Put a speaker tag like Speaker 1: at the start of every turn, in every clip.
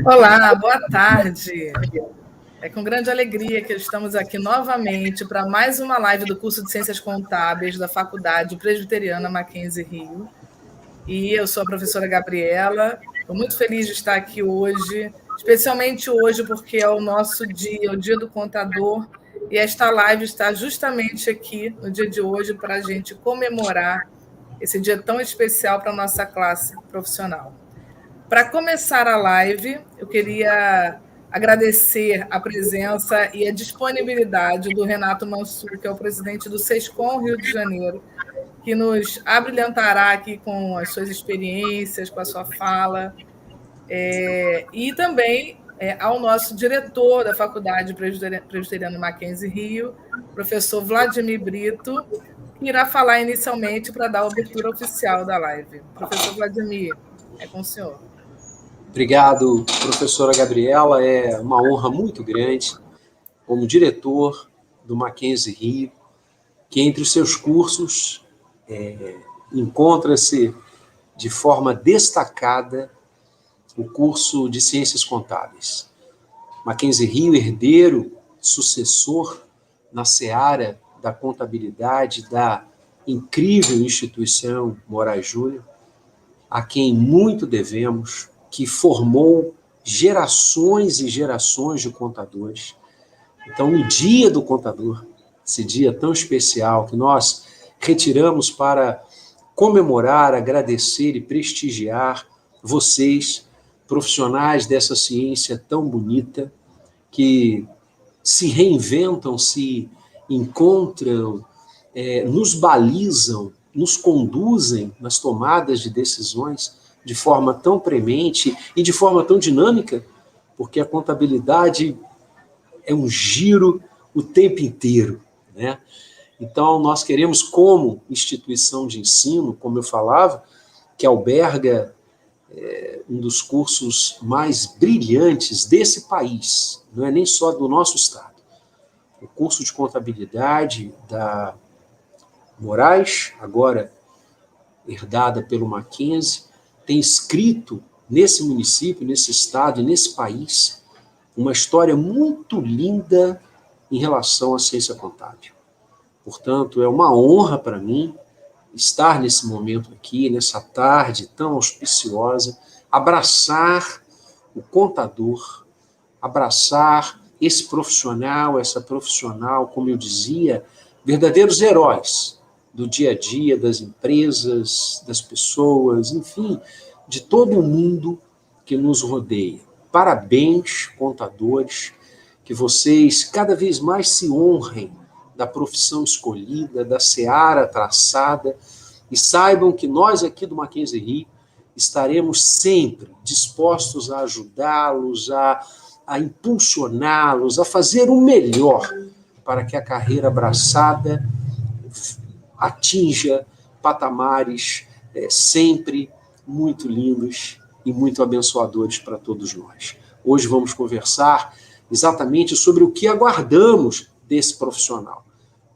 Speaker 1: Olá, boa tarde. É com grande alegria que estamos aqui novamente para mais uma live do curso de Ciências Contábeis da Faculdade Presbiteriana Mackenzie Rio. E eu sou a professora Gabriela. Estou muito feliz de estar aqui hoje, especialmente hoje porque é o nosso dia, o Dia do Contador, e esta live está justamente aqui no dia de hoje para a gente comemorar esse dia tão especial para a nossa classe profissional. Para começar a live, eu queria agradecer a presença e a disponibilidade do Renato Mansur, que é o presidente do SESCOM Rio de Janeiro, que nos abrilhantará aqui com as suas experiências, com a sua fala, e também ao nosso diretor da Faculdade Presbiteriana Mackenzie Rio, professor Vladimir Brito, que irá falar inicialmente para dar a abertura oficial da live. Professor Vladimir, é com o senhor.
Speaker 2: Obrigado, professora Gabriela. É uma honra muito grande, como diretor do Mackenzie Rio, que entre os seus cursos encontra-se de forma destacada o curso de Ciências Contábeis. Mackenzie Rio, herdeiro, sucessor na seara da contabilidade da incrível instituição Moraes Júnior, a quem muito devemos, que formou gerações e gerações de contadores. Então, o Dia do Contador, esse dia tão especial que nós retiramos para comemorar, agradecer e prestigiar vocês, profissionais dessa ciência tão bonita, que se reinventam, se encontram, nos balizam, nos conduzem nas tomadas de decisões de forma tão premente e de forma tão dinâmica, porque a contabilidade é um giro o tempo inteiro, né? Então, nós queremos, como instituição de ensino, como eu falava, que alberga um dos cursos mais brilhantes desse país, não é nem só do nosso estado. O curso de contabilidade da Moraes, agora herdada pelo Mackenzie, tem escrito nesse município, nesse estado e nesse país uma história muito linda em relação à ciência contábil. Portanto, é uma honra para mim estar nesse momento aqui, nessa tarde tão auspiciosa, abraçar o contador, abraçar esse profissional, essa profissional, como eu dizia, verdadeiros heróis do dia a dia, das empresas, das pessoas, enfim, de todo o mundo que nos rodeia. Parabéns, contadores, que vocês cada vez mais se honrem da profissão escolhida, da seara traçada, e saibam que nós aqui do Mackenzie Rio estaremos sempre dispostos a ajudá-los, a impulsioná-los, a fazer o melhor para que a carreira abraçada atinja patamares sempre muito lindos e muito abençoadores para todos nós. Hoje vamos conversar exatamente sobre o que aguardamos desse profissional.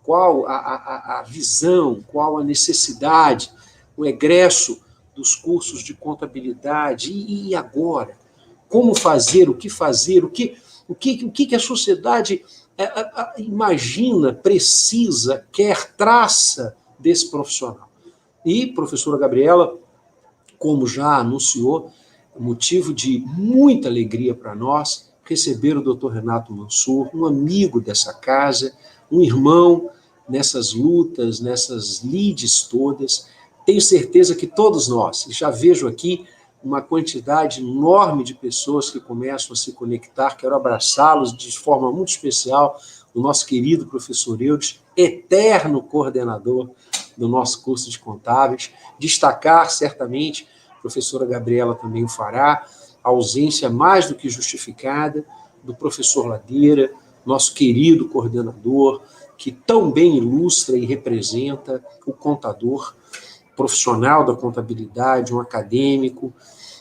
Speaker 2: Qual a visão, qual a necessidade, o egresso dos cursos de contabilidade e agora? Como fazer, o que fazer, o que a sociedade imagina, precisa, quer, traça desse profissional. E, professora Gabriela, como já anunciou, motivo de muita alegria para nós receber o Dr. Renato Mansur, um amigo dessa casa, um irmão nessas lutas, nessas lides todas. Tenho certeza que todos nós, já vejo aqui uma quantidade enorme de pessoas que começam a se conectar, quero abraçá-los de forma muito especial, o nosso querido professor Eudes, eterno coordenador do nosso curso de contábeis, destacar certamente, a professora Gabriela também o fará, a ausência mais do que justificada do professor Ladeira, nosso querido coordenador, que tão bem ilustra e representa o contador, profissional da contabilidade, um acadêmico.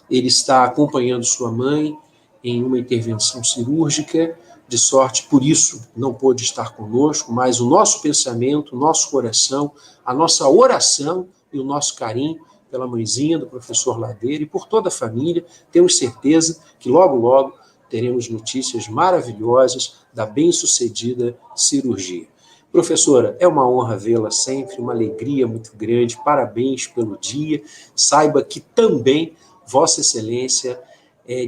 Speaker 2: Ele está acompanhando sua mãe em uma intervenção cirúrgica, de sorte, por isso não pôde estar conosco, mas o nosso pensamento, o nosso coração, a nossa oração e o nosso carinho pela mãezinha do professor Ladeira e por toda a família. Temos certeza que logo, logo teremos notícias maravilhosas da bem-sucedida cirurgia. Professora, é uma honra vê-la sempre, uma alegria muito grande, parabéns pelo dia. Saiba que também Vossa Excelência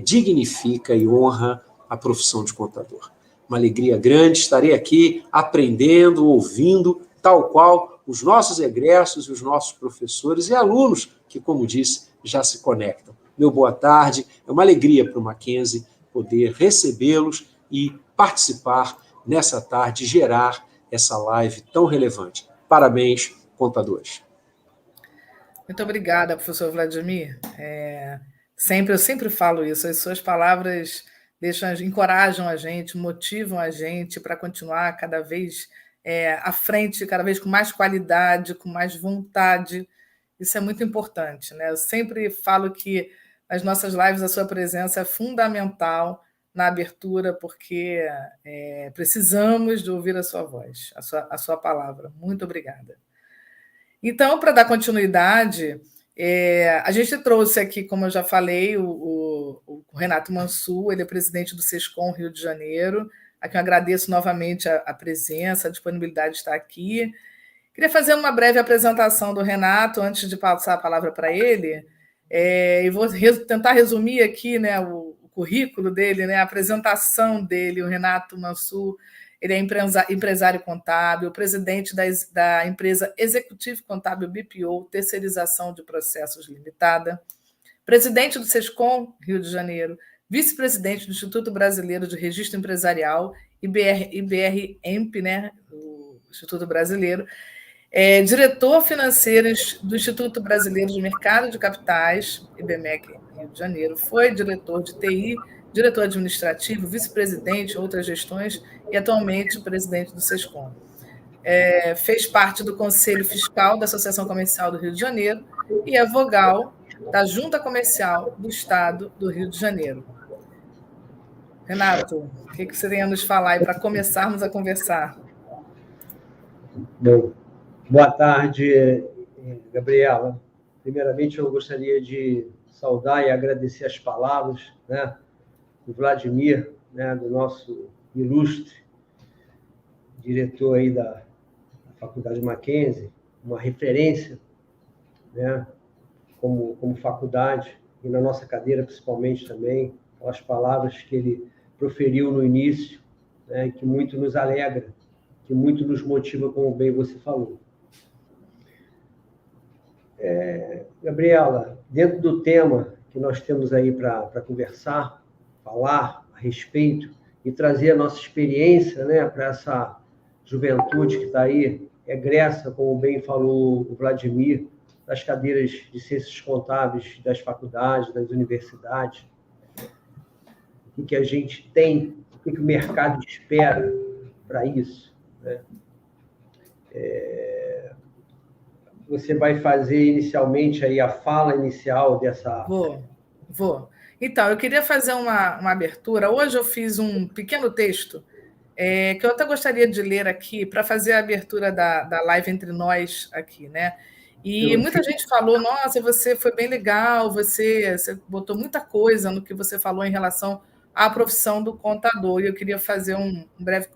Speaker 2: dignifica e honra a profissão de contador. Uma alegria grande, estarei aqui aprendendo, ouvindo, tal qual os nossos egressos e os nossos professores e alunos que, como disse, já se conectam. Meu boa tarde, é uma alegria para o Mackenzie poder recebê-los e participar nessa tarde, gerar essa live tão relevante. Parabéns, contadores.
Speaker 1: Muito obrigada, professor Vladimir. Eu sempre falo isso, as suas palavras encorajam a gente, motivam a gente para continuar cada vez à frente, cada vez com mais qualidade, com mais vontade. Isso é muito importante, né? Eu sempre falo que nas nossas lives a sua presença é fundamental na abertura, porque precisamos de ouvir a sua voz, a sua palavra. Muito obrigada. Então, para dar continuidade, a gente trouxe aqui, como eu já falei, o Renato Mansur, ele é presidente do SESCOM Rio de Janeiro, a quem eu agradeço novamente a presença, a disponibilidade de estar aqui. Queria fazer uma breve apresentação do Renato, antes de passar a palavra para ele, e vou tentar resumir aqui, né, o currículo dele, né, a apresentação dele. O Renato Mansur, ele é empresário contábil, presidente da empresa Executivo Contábil BPO, Terceirização de Processos Limitada, presidente do SESCOM Rio de Janeiro, vice-presidente do Instituto Brasileiro de Registro Empresarial, IBR-EMP, né, o Instituto Brasileiro, diretor financeiro do Instituto Brasileiro de Mercado de Capitais, IBMEC, Rio de Janeiro, foi diretor de TI, diretor administrativo, vice-presidente, outras gestões, e atualmente presidente do SESCOM. Fez parte do Conselho Fiscal da Associação Comercial do Rio de Janeiro e é vogal da Junta Comercial do Estado do Rio de Janeiro. Renato, o que você tem a nos falar aí para começarmos a conversar?
Speaker 3: Bom, boa tarde, Gabriela. Primeiramente, eu gostaria de saudar e agradecer as palavras, né, do Vladimir, né, do nosso ilustre diretor aí da Faculdade Mackenzie, uma referência, né, como faculdade, e na nossa cadeira principalmente também, aquelas palavras que ele proferiu no início, né, que muito nos alegra, que muito nos motiva, como bem você falou. Gabriela, dentro do tema que nós temos aí para conversar, falar a respeito e trazer a nossa experiência, né, para essa juventude que está aí, egressa, como bem falou o Vladimir, das cadeiras de ciências contábeis das faculdades, das universidades, o que a gente tem, o que o mercado espera para isso, né? Você vai fazer inicialmente aí a fala inicial dessa...
Speaker 1: Vou. Então, eu queria fazer uma abertura. Hoje eu fiz um pequeno texto que eu até gostaria de ler aqui para fazer a abertura da live entre nós aqui, né? E muita gente falou, nossa, você foi bem legal, você botou muita coisa no que você falou em relação à profissão do contador, e eu queria fazer um breve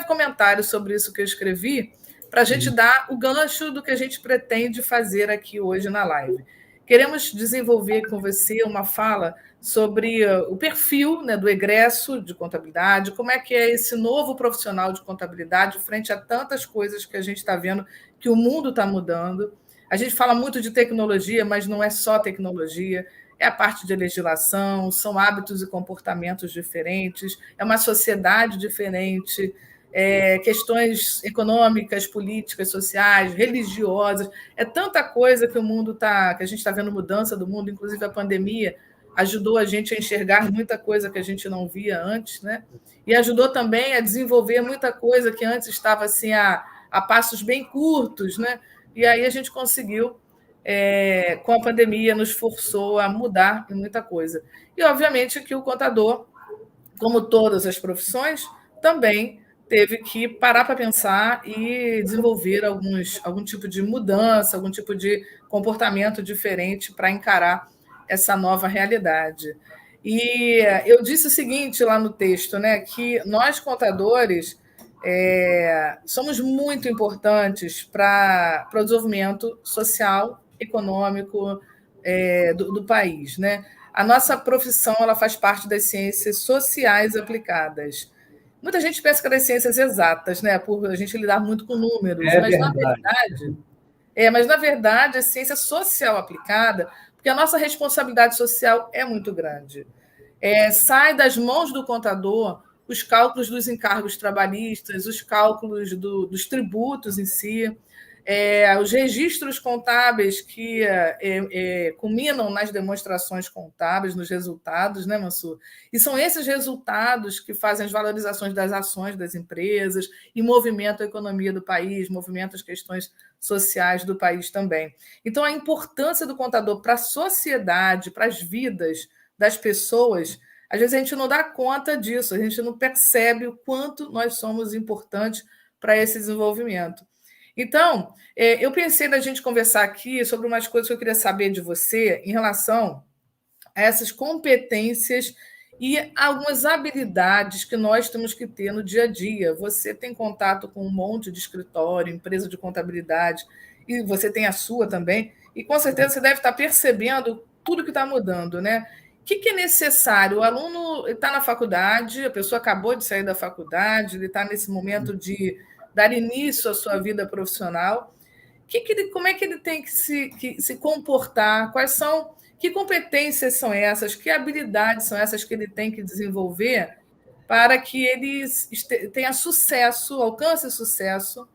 Speaker 1: comentário sobre isso que eu escrevi, para a gente dar o gancho do que a gente pretende fazer aqui hoje na live. Queremos desenvolver com você uma fala sobre o perfil, né, do egresso de contabilidade, como é que é esse novo profissional de contabilidade frente a tantas coisas que a gente está vendo que o mundo está mudando. A gente fala muito de tecnologia, mas não é só tecnologia, é a parte de legislação, são hábitos e comportamentos diferentes, é uma sociedade diferente, questões econômicas, políticas, sociais, religiosas, é tanta coisa que o mundo que a gente está vendo mudança do mundo, inclusive a pandemia ajudou a gente a enxergar muita coisa que a gente não via antes, né? E ajudou também a desenvolver muita coisa que antes estava assim a passos bem curtos, né? E aí a gente conseguiu, com a pandemia, nos forçou a mudar em muita coisa. E, obviamente, que o contador, como todas as profissões, também teve que parar para pensar e desenvolver algum tipo de mudança, algum tipo de comportamento diferente para encarar essa nova realidade. E eu disse o seguinte lá no texto, né, que nós, contadores, somos muito importantes para o desenvolvimento social, econômico do país, né? A nossa profissão ela faz parte das ciências sociais aplicadas. Muita gente pensa que é das ciências exatas, né? Por a gente lidar muito com números, mas na verdade é ciência social aplicada, porque a nossa responsabilidade social é muito grande. Sai das mãos do contador os cálculos dos encargos trabalhistas, os cálculos dos tributos em si, os registros contábeis que culminam nas demonstrações contábeis, nos resultados, né, Mansur? E são esses resultados que fazem as valorizações das ações das empresas e movimentam a economia do país, movimentam as questões sociais do país também. Então, a importância do contador para a sociedade, para as vidas das pessoas, às vezes a gente não dá conta disso, a gente não percebe o quanto nós somos importantes para esse desenvolvimento. Então, eu pensei da gente conversar aqui sobre umas coisas que eu queria saber de você em relação a essas competências e algumas habilidades que nós temos que ter no dia a dia. Você tem contato com um monte de escritório, empresa de contabilidade, e você tem a sua também, e com certeza você deve estar percebendo tudo que está mudando, né? O que é necessário? O aluno está na faculdade, a pessoa acabou de sair da faculdade, ele está nesse momento de dar início à sua vida profissional. Como é que ele tem que se comportar? Que competências são essas? Que habilidades são essas que ele tem que desenvolver para que ele tenha sucesso, alcance sucesso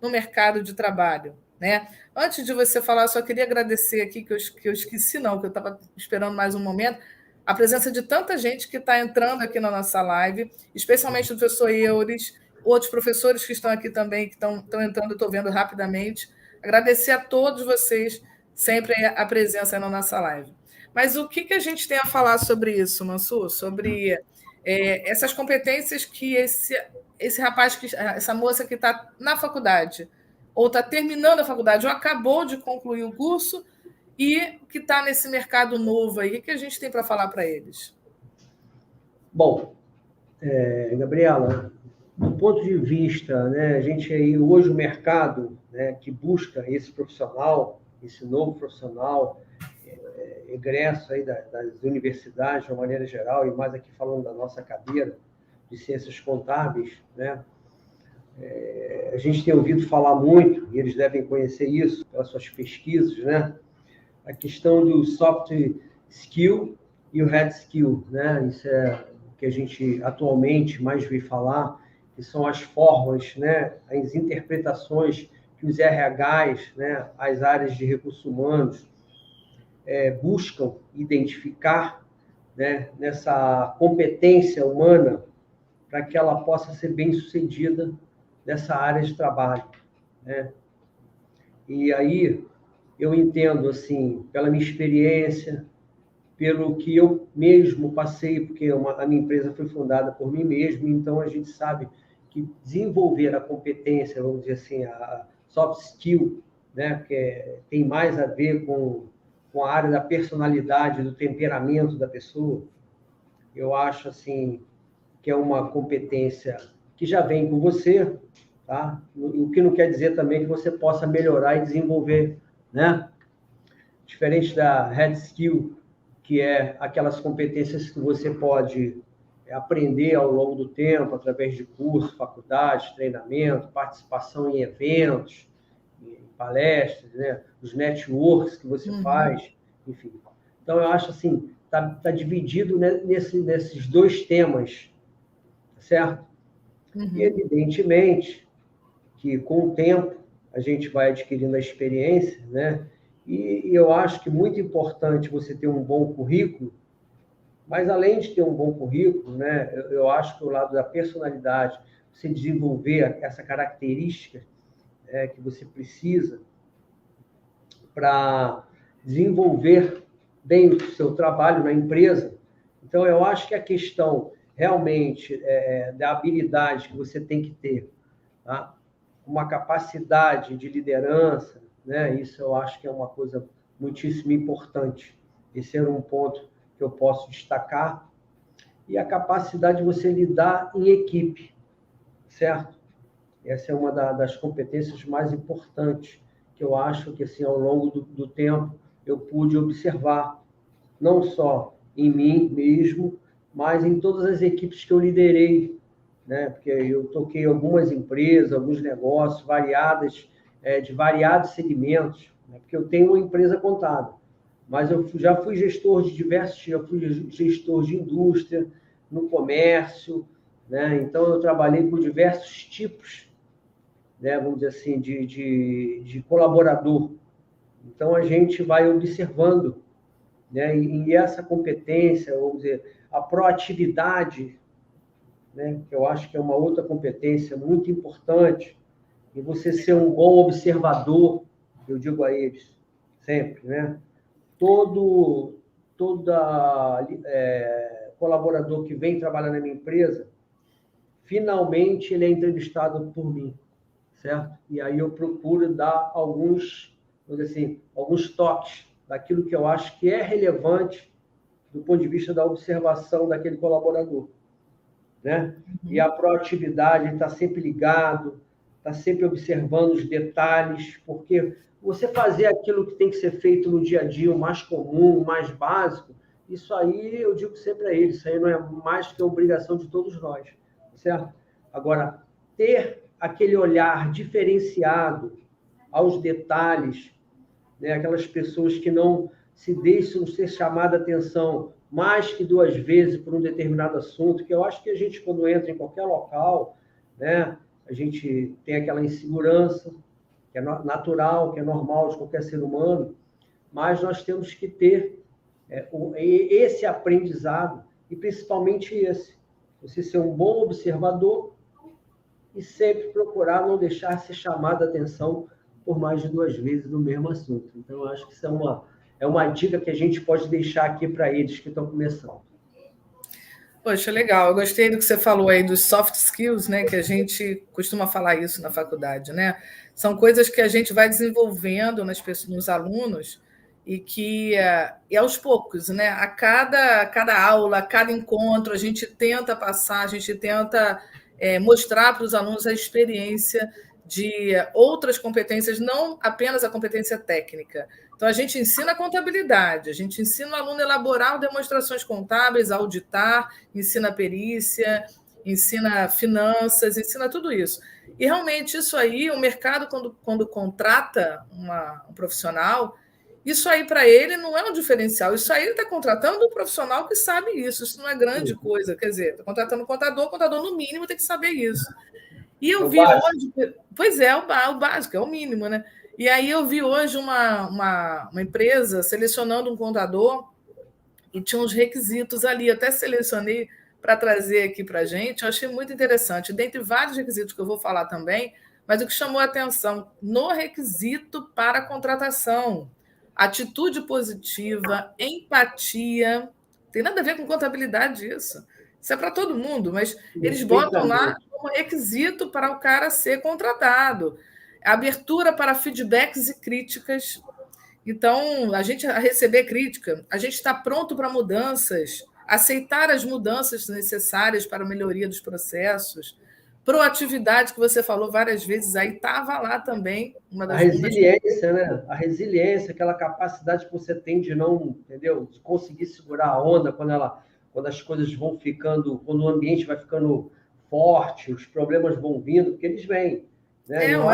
Speaker 1: no mercado de trabalho, né? Antes de você falar, eu só queria agradecer aqui, que eu esqueci, não, que eu estava esperando mais um momento, a presença de tanta gente que está entrando aqui na nossa live, especialmente o professor Euris, outros professores que estão aqui também, que estão entrando, estou vendo rapidamente. Agradecer a todos vocês, sempre a presença na nossa live. Mas o que a gente tem a falar sobre isso, Mansur? Sobre essas competências que esse rapaz, essa moça que está na faculdade, ou está terminando a faculdade, ou acabou de concluir o curso, e que está nesse mercado novo aí, o que a gente tem para falar para eles?
Speaker 3: Bom, Gabriela, do ponto de vista, né, a gente aí, hoje o mercado, né, que busca esse profissional, esse novo profissional, egresso aí das universidades de uma maneira geral, e mais aqui falando da nossa cadeira de ciências contábeis, né, a gente tem ouvido falar muito, e eles devem conhecer isso pelas suas pesquisas, né, a questão do soft skill e o hard skill, né, isso é o que a gente atualmente mais vê falar, que são as formas, né, as interpretações que os RHs, né, as áreas de recursos humanos, buscam identificar, né, nessa competência humana para que ela possa ser bem-sucedida nessa área de trabalho, né? E aí eu entendo, assim, pela minha experiência, pelo que eu mesmo passei, porque a minha empresa foi fundada por mim mesmo, então a gente sabe que desenvolver a competência, vamos dizer assim, a soft skill, né, que tem mais a ver com a área da personalidade, do temperamento da pessoa, eu acho assim que é uma competência que já vem com você, tá? O que não quer dizer também que você possa melhorar e desenvolver, né? Diferente da hard skill, que é aquelas competências que você pode aprender ao longo do tempo, através de cursos, faculdades, treinamento, participação em eventos, em palestras, né? Os networks que você faz, enfim. Então, eu acho assim, tá dividido nesses dois temas, certo? E, evidentemente, que com o tempo a gente vai adquirindo a experiência, né? E eu acho que é muito importante você ter um bom currículo, mas além de ter um bom currículo, né, eu acho que o lado da personalidade, você desenvolver essa característica que você precisa para desenvolver bem o seu trabalho na empresa. Então, eu acho que a questão realmente da habilidade que você tem que ter, tá? Uma capacidade de liderança, né? Isso eu acho que é uma coisa muitíssimo importante. Esse era um ponto que eu posso destacar. E a capacidade de você lidar em equipe, certo? Essa é uma das competências mais importantes que eu acho que, assim, ao longo do tempo, eu pude observar, não só em mim mesmo, mas em todas as equipes que eu liderei, né? Porque eu toquei algumas empresas, alguns negócios variadas, de variados segmentos, né? Porque eu tenho uma empresa contábil, mas eu já fui gestor de diversos, já fui gestor de indústria, no comércio, né? Então eu trabalhei com diversos tipos, né? Vamos dizer assim, de colaborador. Então a gente vai observando, né? E essa competência, vamos dizer, a proatividade, né? Que eu acho que é uma outra competência muito importante, e você ser um bom observador, eu digo a eles sempre, né? Toda colaborador que vem trabalhar na minha empresa, finalmente ele é entrevistado por mim, certo? E aí eu procuro dar alguns, vamos dizer assim, alguns toques daquilo que eu acho que é relevante do ponto de vista da observação daquele colaborador, né? E a proatividade, está sempre ligado, está sempre observando os detalhes, porque você fazer aquilo que tem que ser feito no dia a dia, o mais comum, o mais básico, isso aí eu digo sempre a eles, isso aí não é mais que a obrigação de todos nós, certo? Agora, ter aquele olhar diferenciado aos detalhes, né? Aquelas pessoas que não se deixam ser chamada a atenção mais que 2 vezes por um determinado assunto, que eu acho que a gente, quando entra em qualquer local, né, a gente tem aquela insegurança, que é natural, que é normal de qualquer ser humano, mas nós temos que ter esse aprendizado, e principalmente esse, você ser um bom observador e sempre procurar não deixar ser chamado a atenção por mais de 2 vezes no mesmo assunto. Então, eu acho que isso é uma dica que a gente pode deixar aqui para eles que estão começando.
Speaker 1: Poxa, legal. Eu gostei do que você falou aí dos soft skills, né? Que a gente costuma falar isso na faculdade, né? São coisas que a gente vai desenvolvendo nos alunos e que e aos poucos, né? A cada aula, a cada encontro, a gente tenta passar, a gente tenta mostrar para os alunos a experiência de outras competências, não apenas a competência técnica. Então, a gente ensina a contabilidade, a gente ensina o aluno a elaborar demonstrações contábeis, a auditar, ensina perícia, ensina finanças, ensina tudo isso. E, realmente, isso aí, o mercado, quando contrata um profissional, isso aí, para ele, não é um diferencial. Isso aí, ele está contratando um profissional que sabe isso. Isso não é grande coisa. Quer dizer, está contratando um contador, o contador, no mínimo, tem que saber isso. E eu vi hoje... Pois é, o básico, é o mínimo, né? E aí eu vi hoje uma empresa selecionando um contador e tinha uns requisitos ali. Eu até selecionei para trazer aqui para a gente. Eu achei muito interessante. Dentre vários requisitos que eu vou falar também, mas o que chamou a atenção no requisito para a contratação: atitude positiva, empatia. Tem nada a ver com contabilidade isso. Isso é para todo mundo, mas eles botam lá como requisito para o cara ser contratado. Abertura para feedbacks e críticas. Então, a gente a receber crítica, a gente está pronto para mudanças, aceitar as mudanças necessárias para a melhoria dos processos. Proatividade, que você falou várias vezes, aí estava lá também.
Speaker 3: A resiliência, né? A resiliência, aquela capacidade que você tem de não, entendeu? De conseguir segurar a onda quando as coisas vão ficando, quando o ambiente vai ficando forte, os problemas vão vindo, porque eles vêm. Né?
Speaker 1: É um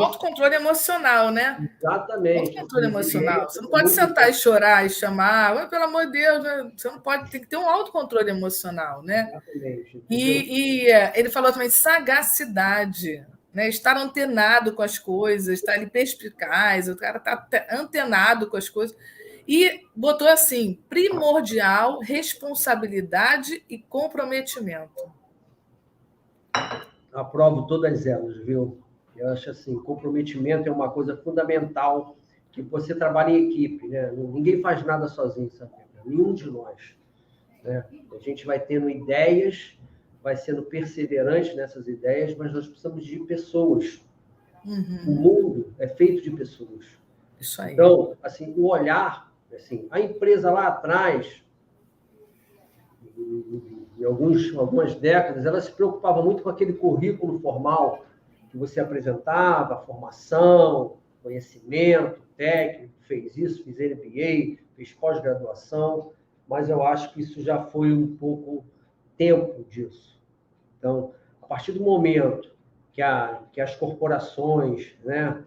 Speaker 1: autocontrole emocional, né?
Speaker 3: Exatamente.
Speaker 1: Autocontrole emocional. Você não pode sentar e chorar e chamar, pelo amor de Deus, né? Você não pode, tem que ter um autocontrole emocional, né?
Speaker 3: Exatamente.
Speaker 1: E ele falou também sagacidade, né? Estar antenado com as coisas, estar ali perspicaz, o cara está antenado com as coisas. E botou assim: primordial, responsabilidade e comprometimento.
Speaker 3: Aprovo todas elas, viu? Eu acho assim, comprometimento é uma coisa fundamental, que você trabalha em equipe, né? Ninguém faz nada sozinho, sabe? Nenhum de nós. né? A gente vai tendo ideias, vai sendo perseverante nessas ideias, mas nós precisamos de pessoas. O mundo é feito de pessoas.
Speaker 1: Isso aí.
Speaker 3: Então, assim, o olhar, assim, a empresa lá atrás, em algumas décadas, ela se preocupava muito com aquele currículo formal que você apresentava, formação, conhecimento técnico, fez isso, fez MBA, fez pós-graduação, mas eu acho que isso já foi um pouco tempo disso. Então, a partir do momento que as corporações, né,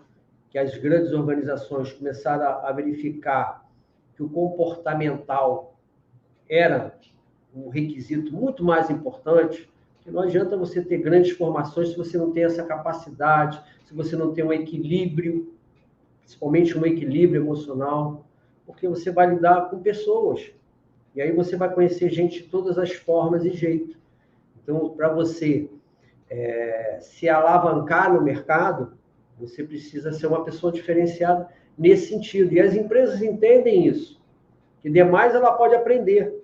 Speaker 3: que as grandes organizações começaram a verificar que o comportamental era um requisito muito mais importante, que não adianta você ter grandes formações se você não tem essa capacidade, se você não tem um equilíbrio, principalmente um equilíbrio emocional, porque você vai lidar com pessoas. E aí você vai conhecer gente de todas as formas e jeitos. Então, para você se alavancar no mercado, você precisa ser uma pessoa diferenciada nesse sentido. E as empresas entendem isso. Que demais ela pode aprender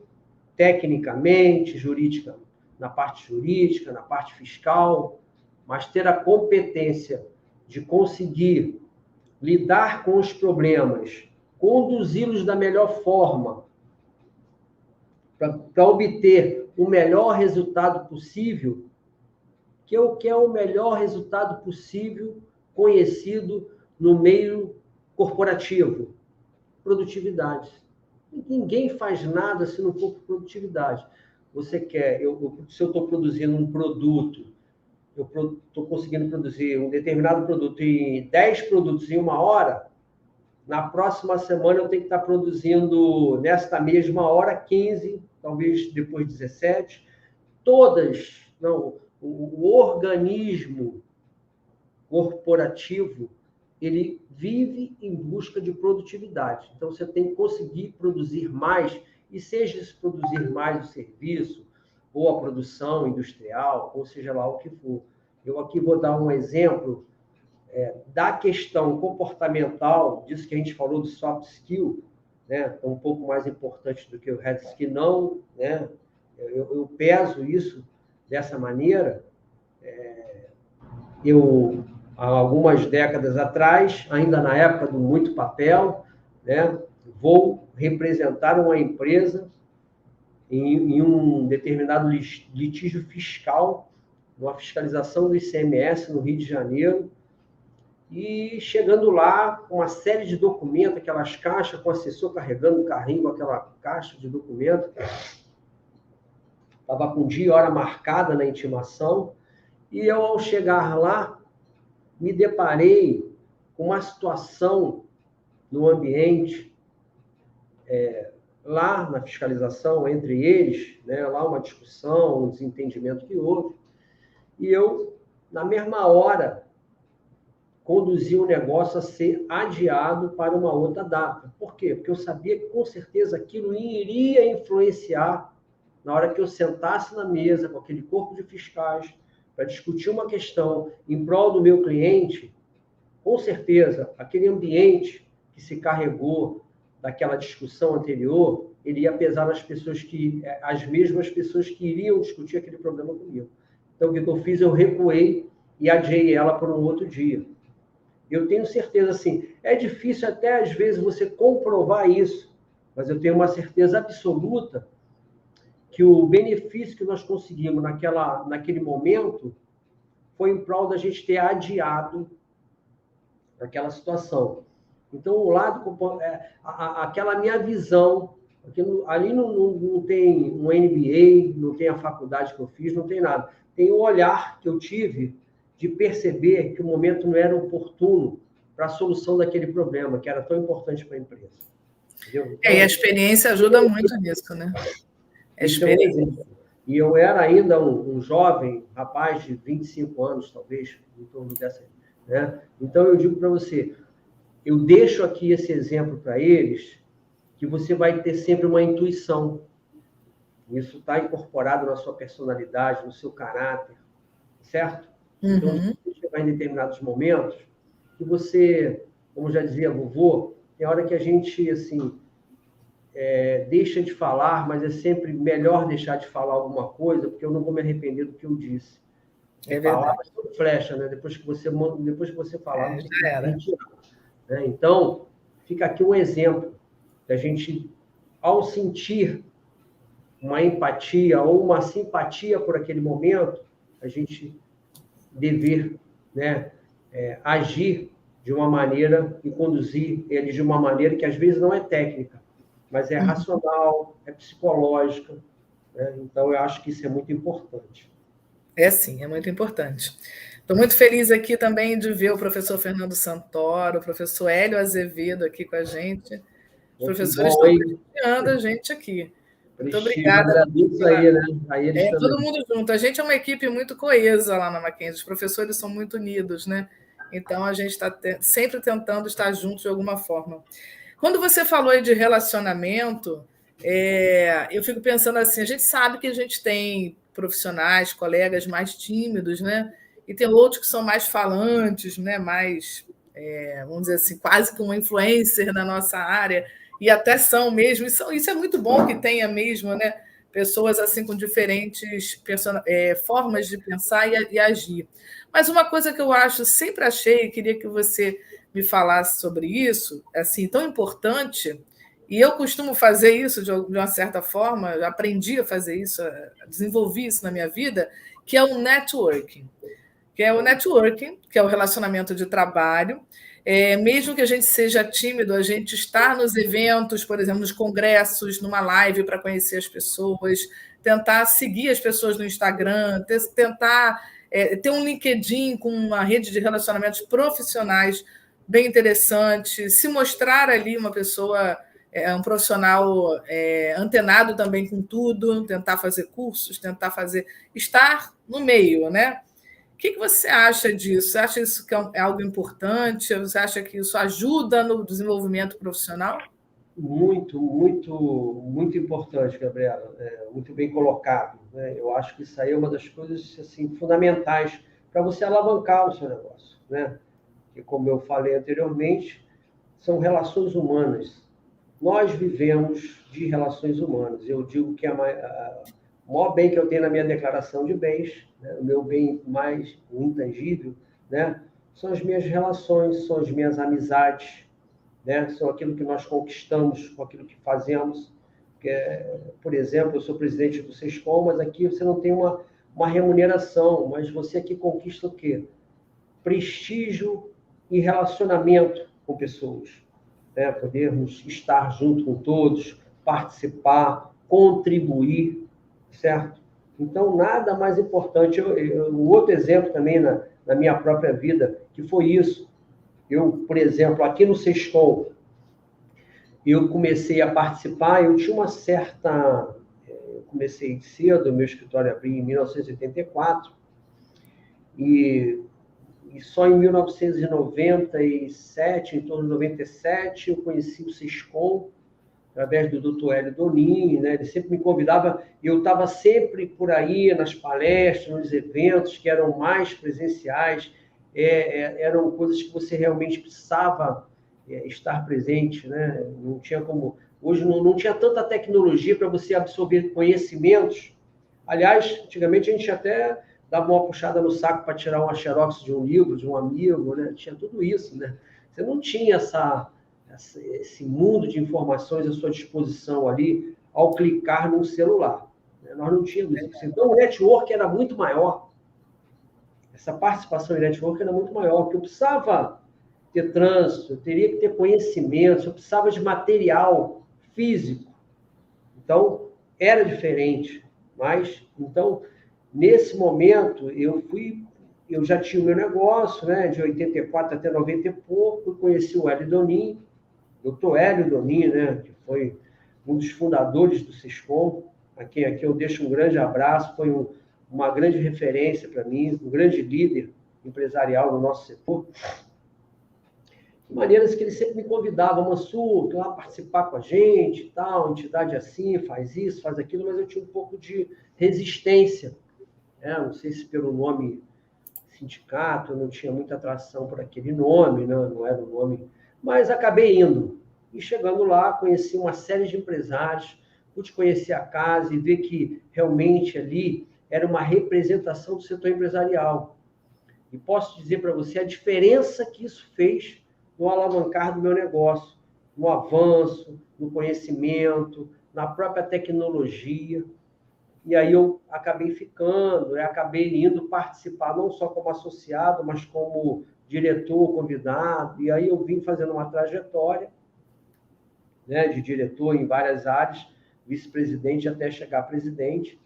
Speaker 3: tecnicamente, jurídica, na parte jurídica, na parte fiscal, mas ter a competência de conseguir lidar com os problemas, conduzi-los da melhor forma, para obter o melhor resultado possível, que é o melhor resultado possível conhecido no meio corporativo? Produtividade. Ninguém faz nada se não for produtividade. Você quer, se eu estou produzindo um produto, eu estou conseguindo produzir um determinado produto em 10 produtos em 1 hora, na próxima semana eu tenho que estar produzindo, nesta mesma hora, 15, talvez depois 17. Todas, não, o organismo corporativo, ele vive em busca de produtividade. Então, você tem que conseguir produzir mais, e seja se produzir mais o serviço, ou a produção industrial, ou seja lá o que for. Eu aqui vou dar um exemplo da questão comportamental, disso que a gente falou do soft skill, né? É um pouco mais importante do que o hard skill, não, né? Eu peso isso dessa maneira. Há algumas décadas atrás, ainda na época do muito papel, né, vou representar uma empresa em um determinado litígio fiscal, uma fiscalização do ICMS no Rio de Janeiro, e chegando lá, com uma série de documentos, aquelas caixas, com o assessor carregando o carrinho com aquela caixa de documentos, estava com dia e hora marcada na intimação, e eu, ao chegar lá, me deparei com uma situação no ambiente, lá na fiscalização, entre eles, né, lá uma discussão, um desentendimento que houve, e eu, na mesma hora, conduzi o negócio a ser adiado para uma outra data. Por quê? Porque eu sabia que, com certeza, aquilo iria influenciar na hora que eu sentasse na mesa com aquele corpo de fiscais para discutir uma questão em prol do meu cliente. Com certeza, aquele ambiente que se carregou daquela discussão anterior, ele ia pesar nas pessoas as mesmas pessoas que iriam discutir aquele problema comigo. Então, o que eu fiz? Eu recuei e adiei ela para um outro dia. Eu tenho certeza, assim, é difícil até às vezes você comprovar isso, mas eu tenho uma certeza absoluta que o benefício que nós conseguimos naquele momento foi em prol da gente ter adiado aquela situação. Então, o lado, aquela minha visão, ali não tem um MBA, não tem a faculdade que eu fiz, não tem nada. Tem o olhar que eu tive de perceber que o momento não era oportuno para a solução daquele problema, que era tão importante para a empresa. Entendeu? Então,
Speaker 1: e a experiência ajuda muito nisso, né?
Speaker 3: E eu era ainda um jovem rapaz de 25 anos, talvez, em torno dessa, né? Então, eu digo para você, eu deixo aqui esse exemplo para eles, que você vai ter sempre uma intuição. Isso está incorporado na sua personalidade, no seu caráter, certo? Então, se você chegar em determinados momentos, que você, como já dizia a vovô, tem hora que a gente, assim, deixa de falar, mas é sempre melhor deixar de falar alguma coisa, porque eu não vou me arrepender do que eu disse. Palavras são flecha, né? Depois que você falar, não
Speaker 1: já era.
Speaker 3: Né? Então, fica aqui um exemplo da gente, ao sentir uma empatia ou uma simpatia por aquele momento, a gente dever, né, agir de uma maneira e conduzir ele de uma maneira que às vezes não é técnica, mas é racional, é psicológica, né? Então, eu acho que isso é muito importante.
Speaker 1: É sim, é muito importante. Estou muito feliz aqui também de ver o professor Fernando Santoro, o professor Hélio Azevedo aqui com a gente. Os professores estão prestigiando a gente aqui. Muito obrigada.
Speaker 3: Agradeço aí, né? A eles também.
Speaker 1: Todo mundo junto. A gente é uma equipe muito coesa lá na Mackenzie. Os professores são muito unidos, né? Então, a gente está sempre tentando estar juntos de alguma forma. Quando você falou aí de relacionamento, eu fico pensando assim, a gente sabe que a gente tem profissionais, colegas mais tímidos, né? E tem outros que são mais falantes, né? Mais, vamos dizer assim, quase que um influencer na nossa área, e até são mesmo. Isso é muito bom que tenha mesmo, né? Pessoas assim com diferentes formas de pensar e agir. Mas uma coisa que eu sempre achei, queria que você me falasse sobre isso, assim, tão importante, e eu costumo fazer isso de uma certa forma, eu aprendi a fazer isso, desenvolvi isso na minha vida, que é o networking. Que é o relacionamento de trabalho. Mesmo que a gente seja tímido, a gente estar nos eventos, por exemplo, nos congressos, numa live para conhecer as pessoas, tentar seguir as pessoas no Instagram, tentar ter um LinkedIn com uma rede de relacionamentos profissionais bem interessante, se mostrar ali uma pessoa, um profissional antenado também com tudo, tentar fazer cursos, estar no meio, né? O que você acha disso? Você acha isso que é algo importante? Você acha que isso ajuda no desenvolvimento profissional?
Speaker 3: Muito, muito, muito importante, Gabriela. Muito bem colocado, né? Eu acho que isso aí é uma das coisas assim, fundamentais para você alavancar o seu negócio, né? Que, como eu falei anteriormente, são relações humanas. Nós vivemos de relações humanas. Eu digo que o maior bem que eu tenho na minha declaração de bens, né, o meu bem mais intangível, né, são as minhas relações, são as minhas amizades, né, são aquilo que nós conquistamos com aquilo que fazemos. Por exemplo, eu sou presidente do Sescom, mas aqui você não tem uma remuneração, mas você aqui conquista o quê? Prestígio e relacionamento com pessoas, né? Podermos estar junto com todos, participar, contribuir, certo? Então, nada mais importante. Um outro exemplo também na minha própria vida, que foi isso. Eu, por exemplo, aqui no Sescom, eu comecei a participar, eu tinha uma certa... Eu comecei cedo, meu escritório abriu em 1984, e só em 1997, em torno de 97, eu conheci o Sescom, através do Dr. Hélio Donin, né? Ele sempre me convidava, e eu estava sempre por aí, nas palestras, nos eventos que eram mais presenciais, eram coisas que você realmente precisava estar presente, né? Não tinha como... Hoje não tinha tanta tecnologia para você absorver conhecimentos. Aliás, antigamente a gente até dava uma puxada no saco para tirar uma xerox de um livro, de um amigo, né? Tinha tudo isso, né? Você não tinha esse mundo de informações à sua disposição ali ao clicar num celular, né? Nós não tínhamos isso. Então, o network era muito maior. Essa participação em network era muito maior, porque eu precisava ter trânsito, eu teria que ter conhecimento, eu precisava de material físico. Então, era diferente. Mas, então... Nesse momento, eu já tinha o meu negócio, né, de 84 até 90 e pouco, conheci o Hélio Donin, Dr. Hélio Donin, né, que foi um dos fundadores do Sescom, a quem aqui eu deixo um grande abraço, foi uma grande referência para mim, um grande líder empresarial no nosso setor. De maneiras que ele sempre me convidava, Mansur, lá participar com a gente, tal, entidade assim, faz isso, faz aquilo, mas eu tinha um pouco de resistência. Não sei se pelo nome sindicato, eu não tinha muita atração por aquele nome, não era um nome, mas acabei indo. E chegando lá, conheci uma série de empresários, pude conhecer a casa e ver que realmente ali era uma representação do setor empresarial. E posso dizer para você a diferença que isso fez no alavancar do meu negócio, no avanço, no conhecimento, na própria tecnologia. E aí eu acabei ficando, acabei indo participar não só como associado, mas como diretor convidado. E aí eu vim fazendo uma trajetória, né, de diretor em várias áreas, vice-presidente até chegar a presidente.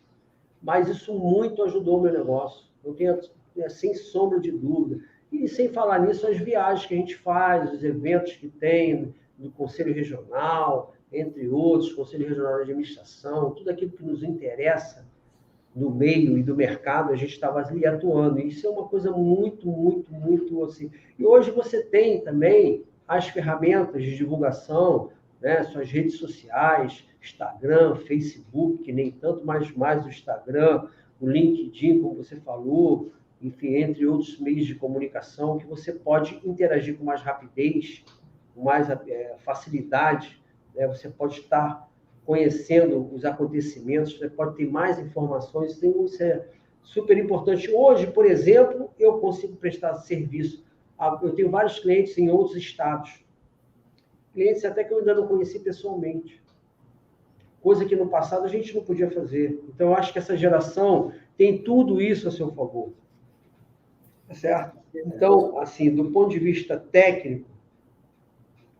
Speaker 3: Mas isso muito ajudou o meu negócio. Eu tenho, sem sombra de dúvida. E sem falar nisso, as viagens que a gente faz, os eventos que tem no Conselho Regional, entre outros, Conselho Regional de Administração, tudo aquilo que nos interessa do meio e do mercado, a gente estava ali atuando. E isso é uma coisa muito, muito, muito assim. E hoje você tem também as ferramentas de divulgação, né? Suas redes sociais, Instagram, Facebook, que nem tanto, mas mais o Instagram, o LinkedIn, como você falou, enfim, entre outros meios de comunicação, que você pode interagir com mais rapidez, com mais facilidade, né? Você pode estar conhecendo os acontecimentos, você pode ter mais informações, isso é super importante. Hoje, por exemplo, eu consigo prestar serviço, eu tenho vários clientes em outros estados, clientes até que eu ainda não conheci pessoalmente, coisa que no passado a gente não podia fazer. Então, eu acho que essa geração tem tudo isso a seu favor. Certo? Então, assim, do ponto de vista técnico,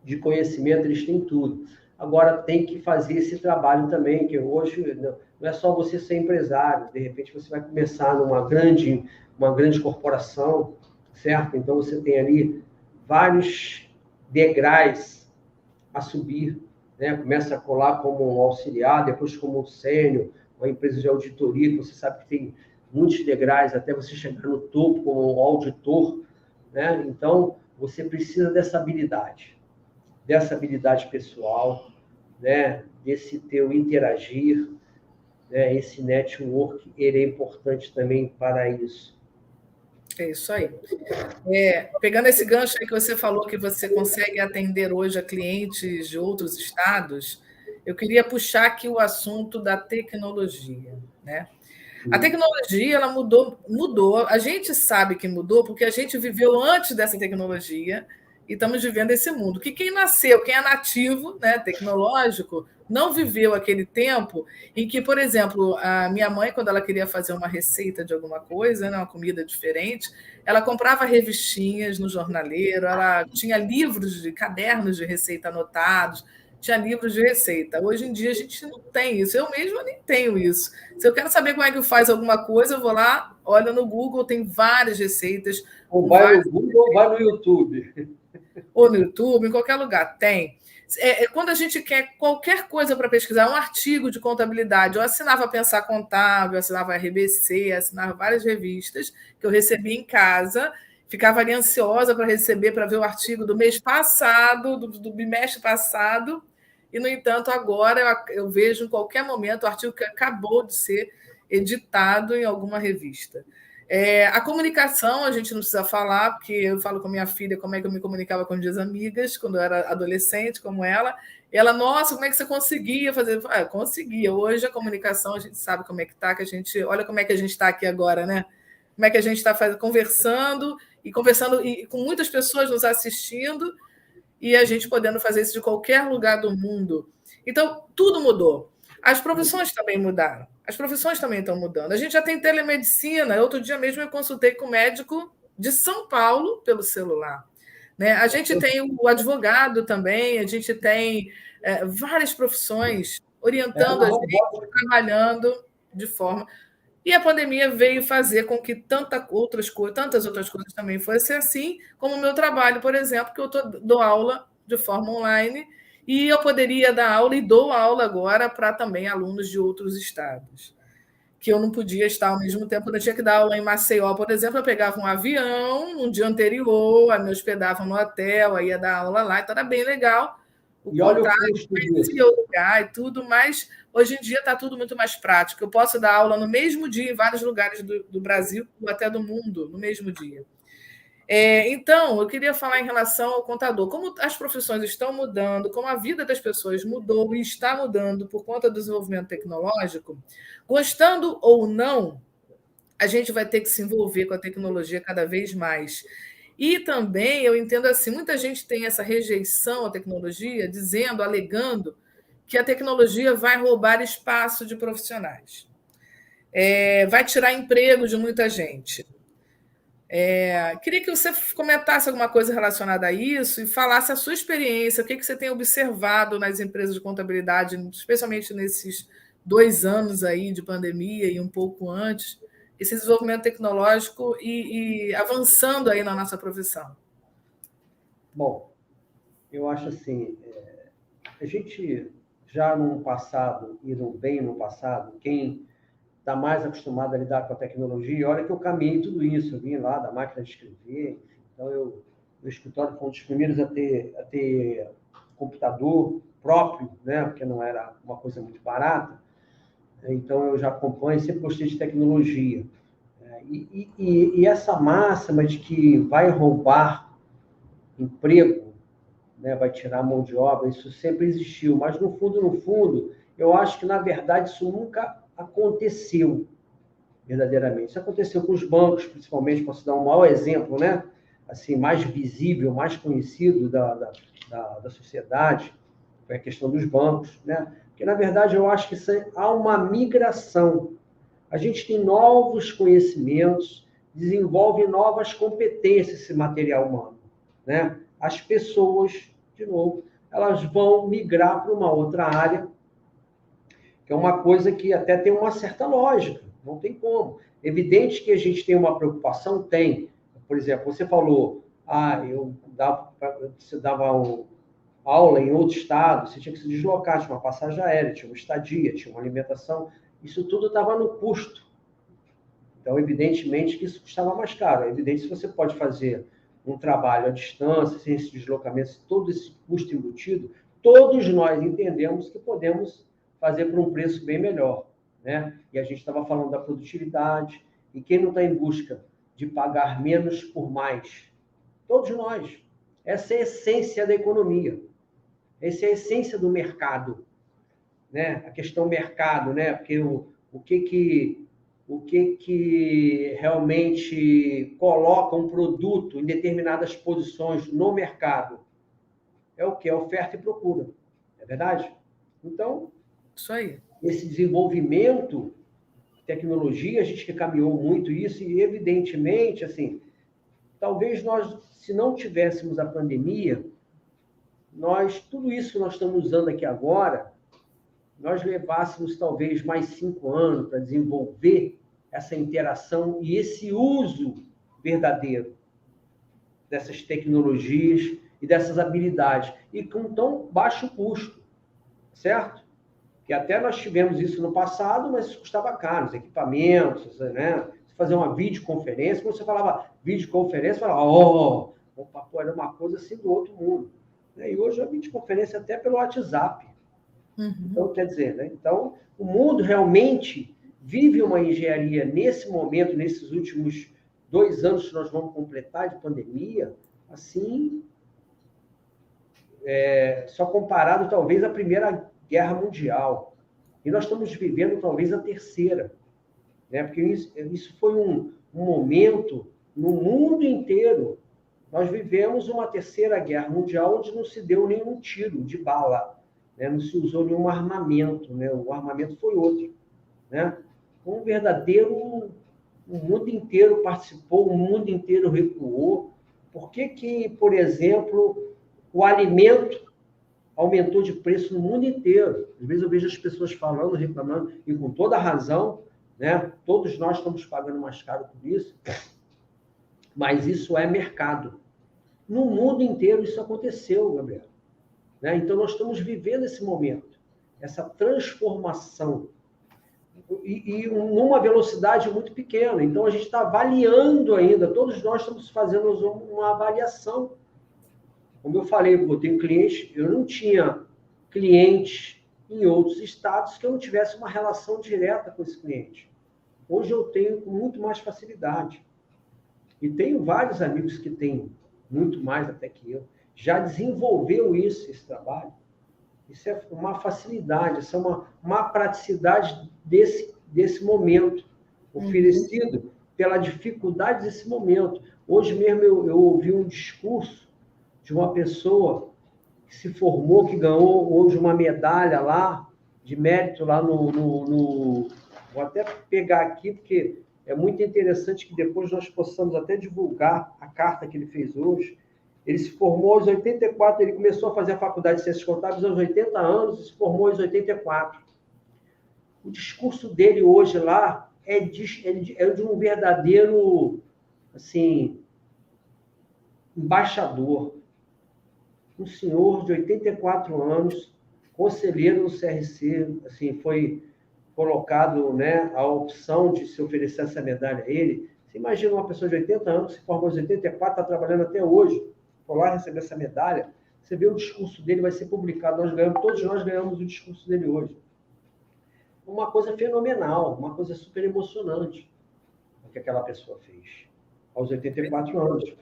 Speaker 3: de conhecimento, eles têm tudo. Agora, tem que fazer esse trabalho também, que hoje não é só você ser empresário, de repente você vai começar numa grande corporação, certo? Então, você tem ali vários degraus a subir, né? Começa a colar como um auxiliar, depois como um sênior, uma empresa de auditoria, que você sabe que tem muitos degraus até você chegar no topo como um auditor, né? Então, você precisa dessa habilidade pessoal, né? Desse teu interagir, né? Esse network, ele é importante também para isso.
Speaker 1: É isso aí. Pegando esse gancho aí que você falou que você consegue atender hoje a clientes de outros estados, eu queria puxar aqui o assunto da tecnologia, né? A tecnologia, ela mudou. A gente sabe que mudou porque a gente viveu antes dessa tecnologia e estamos vivendo esse mundo. Que quem nasceu, quem é nativo, né, tecnológico, não viveu aquele tempo em que, por exemplo, a minha mãe, quando ela queria fazer uma receita de alguma coisa, né, uma comida diferente, ela comprava revistinhas no jornaleiro, ela tinha livros de cadernos de receita anotados, tinha livros de receita. Hoje em dia a gente não tem isso. Eu mesma nem tenho isso. Se eu quero saber como é que faz alguma coisa, eu vou lá, olho no Google, tem várias receitas.
Speaker 3: Ou vai no Google ou vai no YouTube.
Speaker 1: Ou no YouTube, em qualquer lugar, tem. Quando a gente quer qualquer coisa para pesquisar, um artigo de contabilidade, eu assinava Pensar Contábil, eu assinava RBC, assinava várias revistas que eu recebia em casa, ficava ali ansiosa para receber, para ver o artigo do mês passado, do bimestre passado, e, no entanto, agora eu vejo em qualquer momento o artigo que acabou de ser editado em alguma revista. A comunicação, a gente não precisa falar, porque eu falo com minha filha como é que eu me comunicava com as amigas, quando eu era adolescente, como ela. Ela, nossa, como é que você conseguia fazer? Eu conseguia. Hoje a comunicação, a gente sabe como é que está, que a gente. Olha como é que a gente está aqui agora, né? Como é que a gente está conversando e com muitas pessoas nos assistindo, e a gente podendo fazer isso de qualquer lugar do mundo. Então, tudo mudou. As profissões também mudaram. As profissões também estão mudando. A gente já tem telemedicina. Outro dia mesmo eu consultei com o médico de São Paulo pelo celular. Né? A gente tem o advogado também, a gente tem várias profissões orientando a gente, trabalhando de forma... E a pandemia veio fazer com que tantas outras coisas também fossem assim, como o meu trabalho, por exemplo, que eu dou aula de forma online, e eu poderia dar aula, e dou aula agora para também alunos de outros estados, que eu não podia estar ao mesmo tempo, eu tinha que dar aula em Maceió, por exemplo, eu pegava um avião no dia anterior, aí me hospedava no hotel, aí ia dar aula lá, então era bem legal.
Speaker 3: E olha o custo disso.
Speaker 1: O lugar e tudo, mas hoje em dia está tudo muito mais prático. Eu posso dar aula no mesmo dia em vários lugares do Brasil ou até do mundo, no mesmo dia. Então, eu queria falar em relação ao contador. Como as profissões estão mudando, como a vida das pessoas mudou e está mudando por conta do desenvolvimento tecnológico, gostando ou não, a gente vai ter que se envolver com a tecnologia cada vez mais. E também eu entendo assim, muita gente tem essa rejeição à tecnologia, dizendo, alegando que a tecnologia vai roubar espaço de profissionais, vai tirar emprego de muita gente. Queria que você comentasse alguma coisa relacionada a isso e falasse a sua experiência, o que você tem observado nas empresas de contabilidade, especialmente nesses 2 anos aí de pandemia e um pouco antes, esse desenvolvimento tecnológico e avançando aí na nossa profissão.
Speaker 3: Bom, eu acho assim, a gente já no passado, e bem no passado, quem está mais acostumado a lidar com a tecnologia, olha que eu caminhei tudo isso, eu vim lá da máquina de escrever, então meu escritório foi um dos primeiros a ter computador próprio, né, porque não era uma coisa muito barata, então eu já acompanho, sempre gostei de tecnologia. E essa máxima de que vai roubar emprego, né, vai tirar a mão de obra, isso sempre existiu, mas no fundo, eu acho que, na verdade, isso nunca aconteceu verdadeiramente. Isso aconteceu com os bancos, principalmente, posso dar um maior exemplo, né? Assim, mais visível, mais conhecido da sociedade, foi a questão dos bancos, né? Porque, na verdade, eu acho que há uma migração. A gente tem novos conhecimentos, desenvolve novas competências esse material humano, né? As pessoas, de novo, elas vão migrar para uma outra área, que é uma coisa que até tem uma certa lógica, não tem como. Evidente que a gente tem uma preocupação, tem. Por exemplo, você falou, você dava aula em outro estado, você tinha que se deslocar, tinha uma passagem aérea, tinha uma estadia, tinha uma alimentação, isso tudo estava no custo. Então, evidentemente que isso custava mais caro. É evidente que você pode fazer um trabalho à distância, sem esse deslocamento, todo esse custo embutido, todos nós entendemos que podemos fazer por um preço bem melhor, né? E a gente estava falando da produtividade, e quem não está em busca de pagar menos por mais? Todos nós. Essa é a essência da economia. Essa é a essência do mercado, né? A questão mercado, né? Porque o que realmente coloca um produto em determinadas posições no mercado? É o que? É oferta e procura. É verdade? Então,
Speaker 1: isso aí.
Speaker 3: Esse desenvolvimento de tecnologia, a gente que caminhou muito isso, e evidentemente, assim, talvez nós, se não tivéssemos a pandemia, tudo isso que nós estamos usando aqui agora, nós levássemos talvez mais 5 anos para desenvolver essa interação e esse uso verdadeiro dessas tecnologias e dessas habilidades, e com tão baixo custo, certo? Que até nós tivemos isso no passado, mas isso custava caro, os equipamentos, né? Você fazer uma videoconferência, quando você falava videoconferência, você falava, era uma coisa assim do outro mundo. E hoje a videoconferência até pelo WhatsApp.
Speaker 1: Uhum.
Speaker 3: Então, quer dizer, né? Então, o mundo realmente vive uma engenharia nesse momento, nesses últimos 2 anos que nós vamos completar de pandemia, assim, só comparado talvez à Primeira Guerra Mundial. E nós estamos vivendo talvez a terceira, né? Porque isso foi um momento no mundo inteiro. Nós vivemos uma terceira guerra mundial onde não se deu nenhum tiro de bala, né? Não se usou nenhum armamento, né? O armamento foi outro, né? Um verdadeiro, o mundo inteiro participou, o mundo inteiro recuou. Por que, por exemplo, o alimento aumentou de preço no mundo inteiro? Às vezes eu vejo as pessoas falando, reclamando, e com toda razão, né? Todos nós estamos pagando mais caro por isso, mas isso é mercado. No mundo inteiro isso aconteceu, Gabriel, né? Então nós estamos vivendo esse momento, essa transformação, e numa velocidade muito pequena. Então a gente está avaliando ainda, todos nós estamos fazendo uma avaliação. Como eu falei, eu tenho clientes, eu não tinha clientes em outros estados que eu não tivesse uma relação direta com esse cliente. Hoje eu tenho com muito mais facilidade. E tenho vários amigos que têm muito mais até que eu, já desenvolveu esse trabalho. Isso é uma facilidade, isso é uma praticidade desse momento, oferecido pela dificuldade desse momento. Hoje mesmo eu ouvi um discurso de uma pessoa que se formou, que ganhou hoje uma medalha lá, de mérito lá no... Vou até pegar aqui, porque é muito interessante que depois nós possamos até divulgar a carta que ele fez hoje. Ele se formou aos 84, ele começou a fazer a faculdade de Ciências Contábeis aos 80 anos e se formou aos 84. O discurso dele hoje lá é de um verdadeiro, assim, embaixador. Um senhor de 84 anos, conselheiro no CRC, assim, foi colocado, né, a opção de se oferecer essa medalha a ele. Você imagina uma pessoa de 80 anos, se formou aos 84, está trabalhando até hoje, for lá receber essa medalha, você vê o discurso dele, vai ser publicado, todos nós ganhamos o discurso dele hoje. Uma coisa fenomenal, uma coisa super emocionante, o que aquela pessoa fez, aos 84 anos.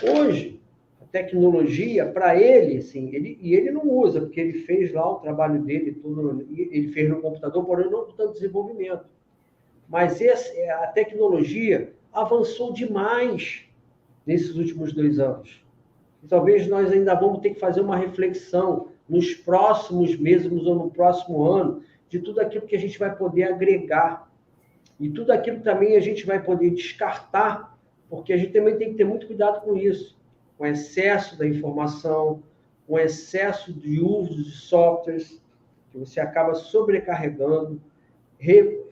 Speaker 3: Hoje, a tecnologia, para ele, assim, ele não usa, porque ele fez lá o trabalho dele, tudo, ele fez no computador, porém não com tanto desenvolvimento. Mas a tecnologia avançou demais nesses últimos 2 anos. E talvez nós ainda vamos ter que fazer uma reflexão nos próximos meses ou no próximo ano de tudo aquilo que a gente vai poder agregar e tudo aquilo que também a gente vai poder descartar, porque a gente também tem que ter muito cuidado com isso, com o excesso da informação, com o excesso de uso de softwares, que você acaba sobrecarregando,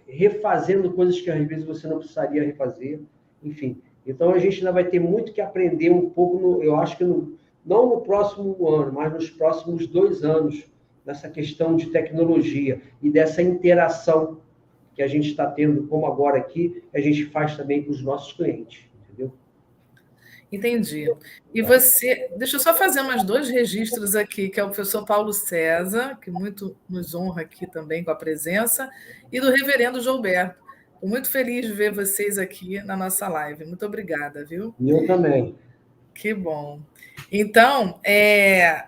Speaker 3: refazendo coisas que às vezes você não precisaria refazer, enfim. Então, a gente ainda vai ter muito que aprender um pouco, eu acho que não no próximo ano, mas nos próximos 2 anos, nessa questão de tecnologia e dessa interação que a gente está tendo, como agora aqui, a gente faz também com os nossos clientes, entendeu?
Speaker 1: Entendi. E você... Deixa eu só fazer mais 2 registros aqui, que é o professor Paulo César, que muito nos honra aqui também com a presença, e do reverendo Gilberto. Estou muito feliz de ver vocês aqui na nossa live. Muito obrigada, viu?
Speaker 3: E eu também.
Speaker 1: Que bom. Então,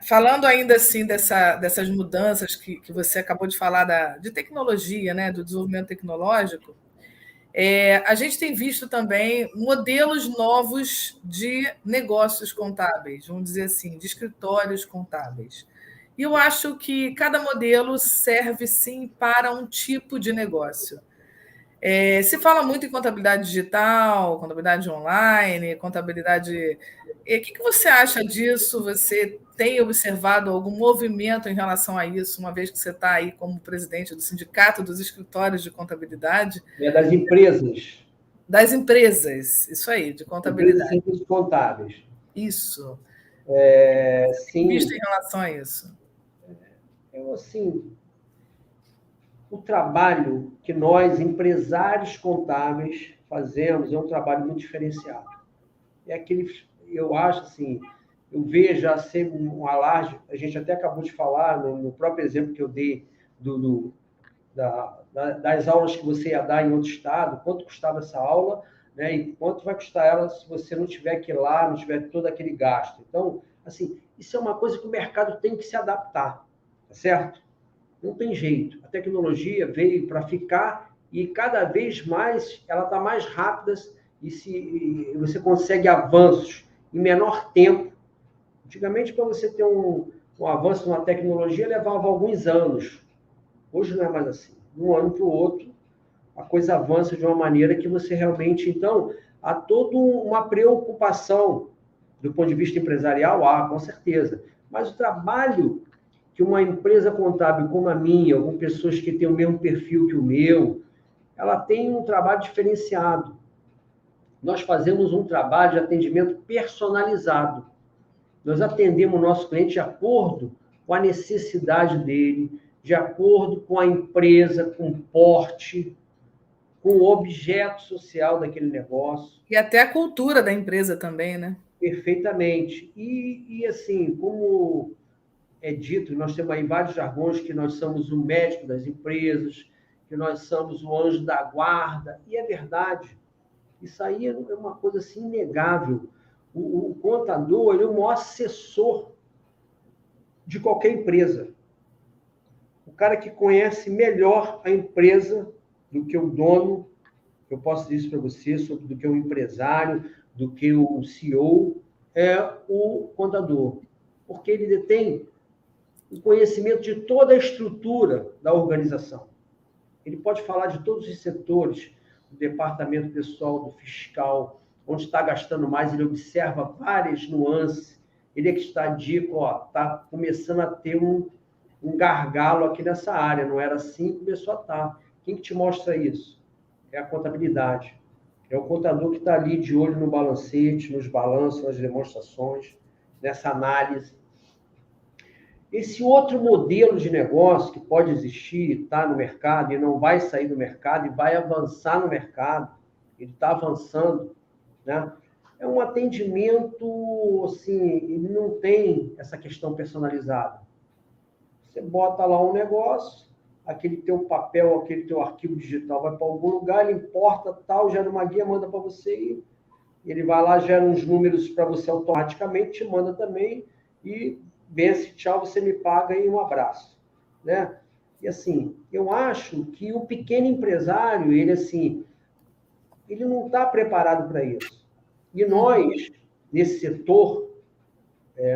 Speaker 1: falando ainda assim dessas mudanças que você acabou de falar de tecnologia, né, do desenvolvimento tecnológico, a gente tem visto também modelos novos de negócios contábeis, vamos dizer assim, de escritórios contábeis. E eu acho que cada modelo serve, sim, para um tipo de negócio. Se fala muito em contabilidade digital, contabilidade online, contabilidade... O que você acha disso? Você tem observado algum movimento em relação a isso, uma vez que você está aí como presidente do Sindicato dos Escritórios de Contabilidade?
Speaker 3: Das empresas.
Speaker 1: Das empresas, isso aí, de contabilidade.
Speaker 3: Empresas contábeis.
Speaker 1: Isso.
Speaker 3: Sim.
Speaker 1: Visto em relação a isso?
Speaker 3: Assim, o trabalho que nós, empresários contábeis, fazemos é um trabalho muito diferenciado. É aquele, eu acho assim, eu vejo a ser um alarde, a gente até acabou de falar no próprio exemplo que eu dei das aulas que você ia dar em outro estado, quanto custava essa aula, né, e quanto vai custar ela se você não tiver que ir lá, não tiver todo aquele gasto. Então, assim, isso é uma coisa que o mercado tem que se adaptar, tá certo? Não tem jeito. A tecnologia veio para ficar e cada vez mais ela está mais rápida e você consegue avanços em menor tempo. Antigamente, para você ter um avanço numa tecnologia, levava alguns anos. Hoje não é mais assim. De um ano para o outro, a coisa avança de uma maneira que você realmente... Então, há toda uma preocupação do ponto de vista empresarial, com certeza. Mas o trabalho que uma empresa contábil como a minha, ou com pessoas que têm o mesmo perfil que o meu, ela tem um trabalho diferenciado. Nós fazemos um trabalho de atendimento personalizado. Nós atendemos o nosso cliente de acordo com a necessidade dele, de acordo com a empresa, com o porte, com o objeto social daquele negócio.
Speaker 1: E até a cultura da empresa também, né?
Speaker 3: Perfeitamente. E assim, como é dito, nós temos aí vários jargões, que nós somos o médico das empresas, que nós somos o anjo da guarda, e é verdade. Isso aí é uma coisa assim, inegável. O contador ele é o maior assessor de qualquer empresa. O cara que conhece melhor a empresa do que o dono, eu posso dizer isso para você, do que o empresário, do que o CEO, é o contador. Porque ele detém o conhecimento de toda a estrutura da organização. Ele pode falar de todos os setores, do departamento pessoal, do fiscal, onde está gastando mais, ele observa várias nuances. Ele é que está dica, está começando a ter um gargalo aqui nessa área, não era assim, começou a estar. Quem que te mostra isso? É a contabilidade. É o contador que está ali de olho no balancete, nos balanços, nas demonstrações, nessa análise. Esse outro modelo de negócio que pode existir, está no mercado e não vai sair do mercado e vai avançar no mercado, ele está avançando, né? É um atendimento, assim, ele não tem essa questão personalizada. Você bota lá um negócio, aquele teu papel, aquele teu arquivo digital vai para algum lugar, ele importa tal, gera uma guia, manda para você e ele vai lá, gera uns números para você automaticamente, te manda também e vence, tchau, você me paga e um abraço, né? E assim, eu acho que o pequeno empresário, ele assim, ele não está preparado para isso. E nós, nesse setor,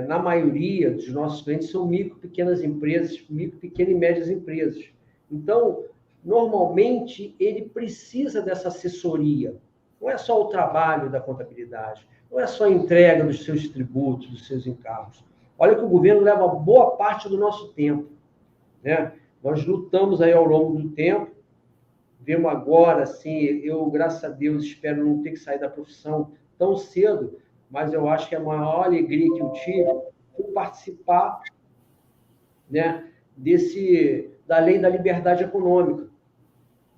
Speaker 3: na maioria dos nossos clientes são micro, pequenas empresas, micro, pequenas e médias empresas. Então, normalmente, ele precisa dessa assessoria. Não é só o trabalho da contabilidade, não é só a entrega dos seus tributos, dos seus encargos. Olha que o governo leva boa parte do nosso tempo, né? Nós lutamos aí ao longo do tempo, vemos agora, assim, eu, graças a Deus, espero não ter que sair da profissão tão cedo, mas eu acho que a maior alegria que eu tive foi participar, né, da lei da liberdade econômica,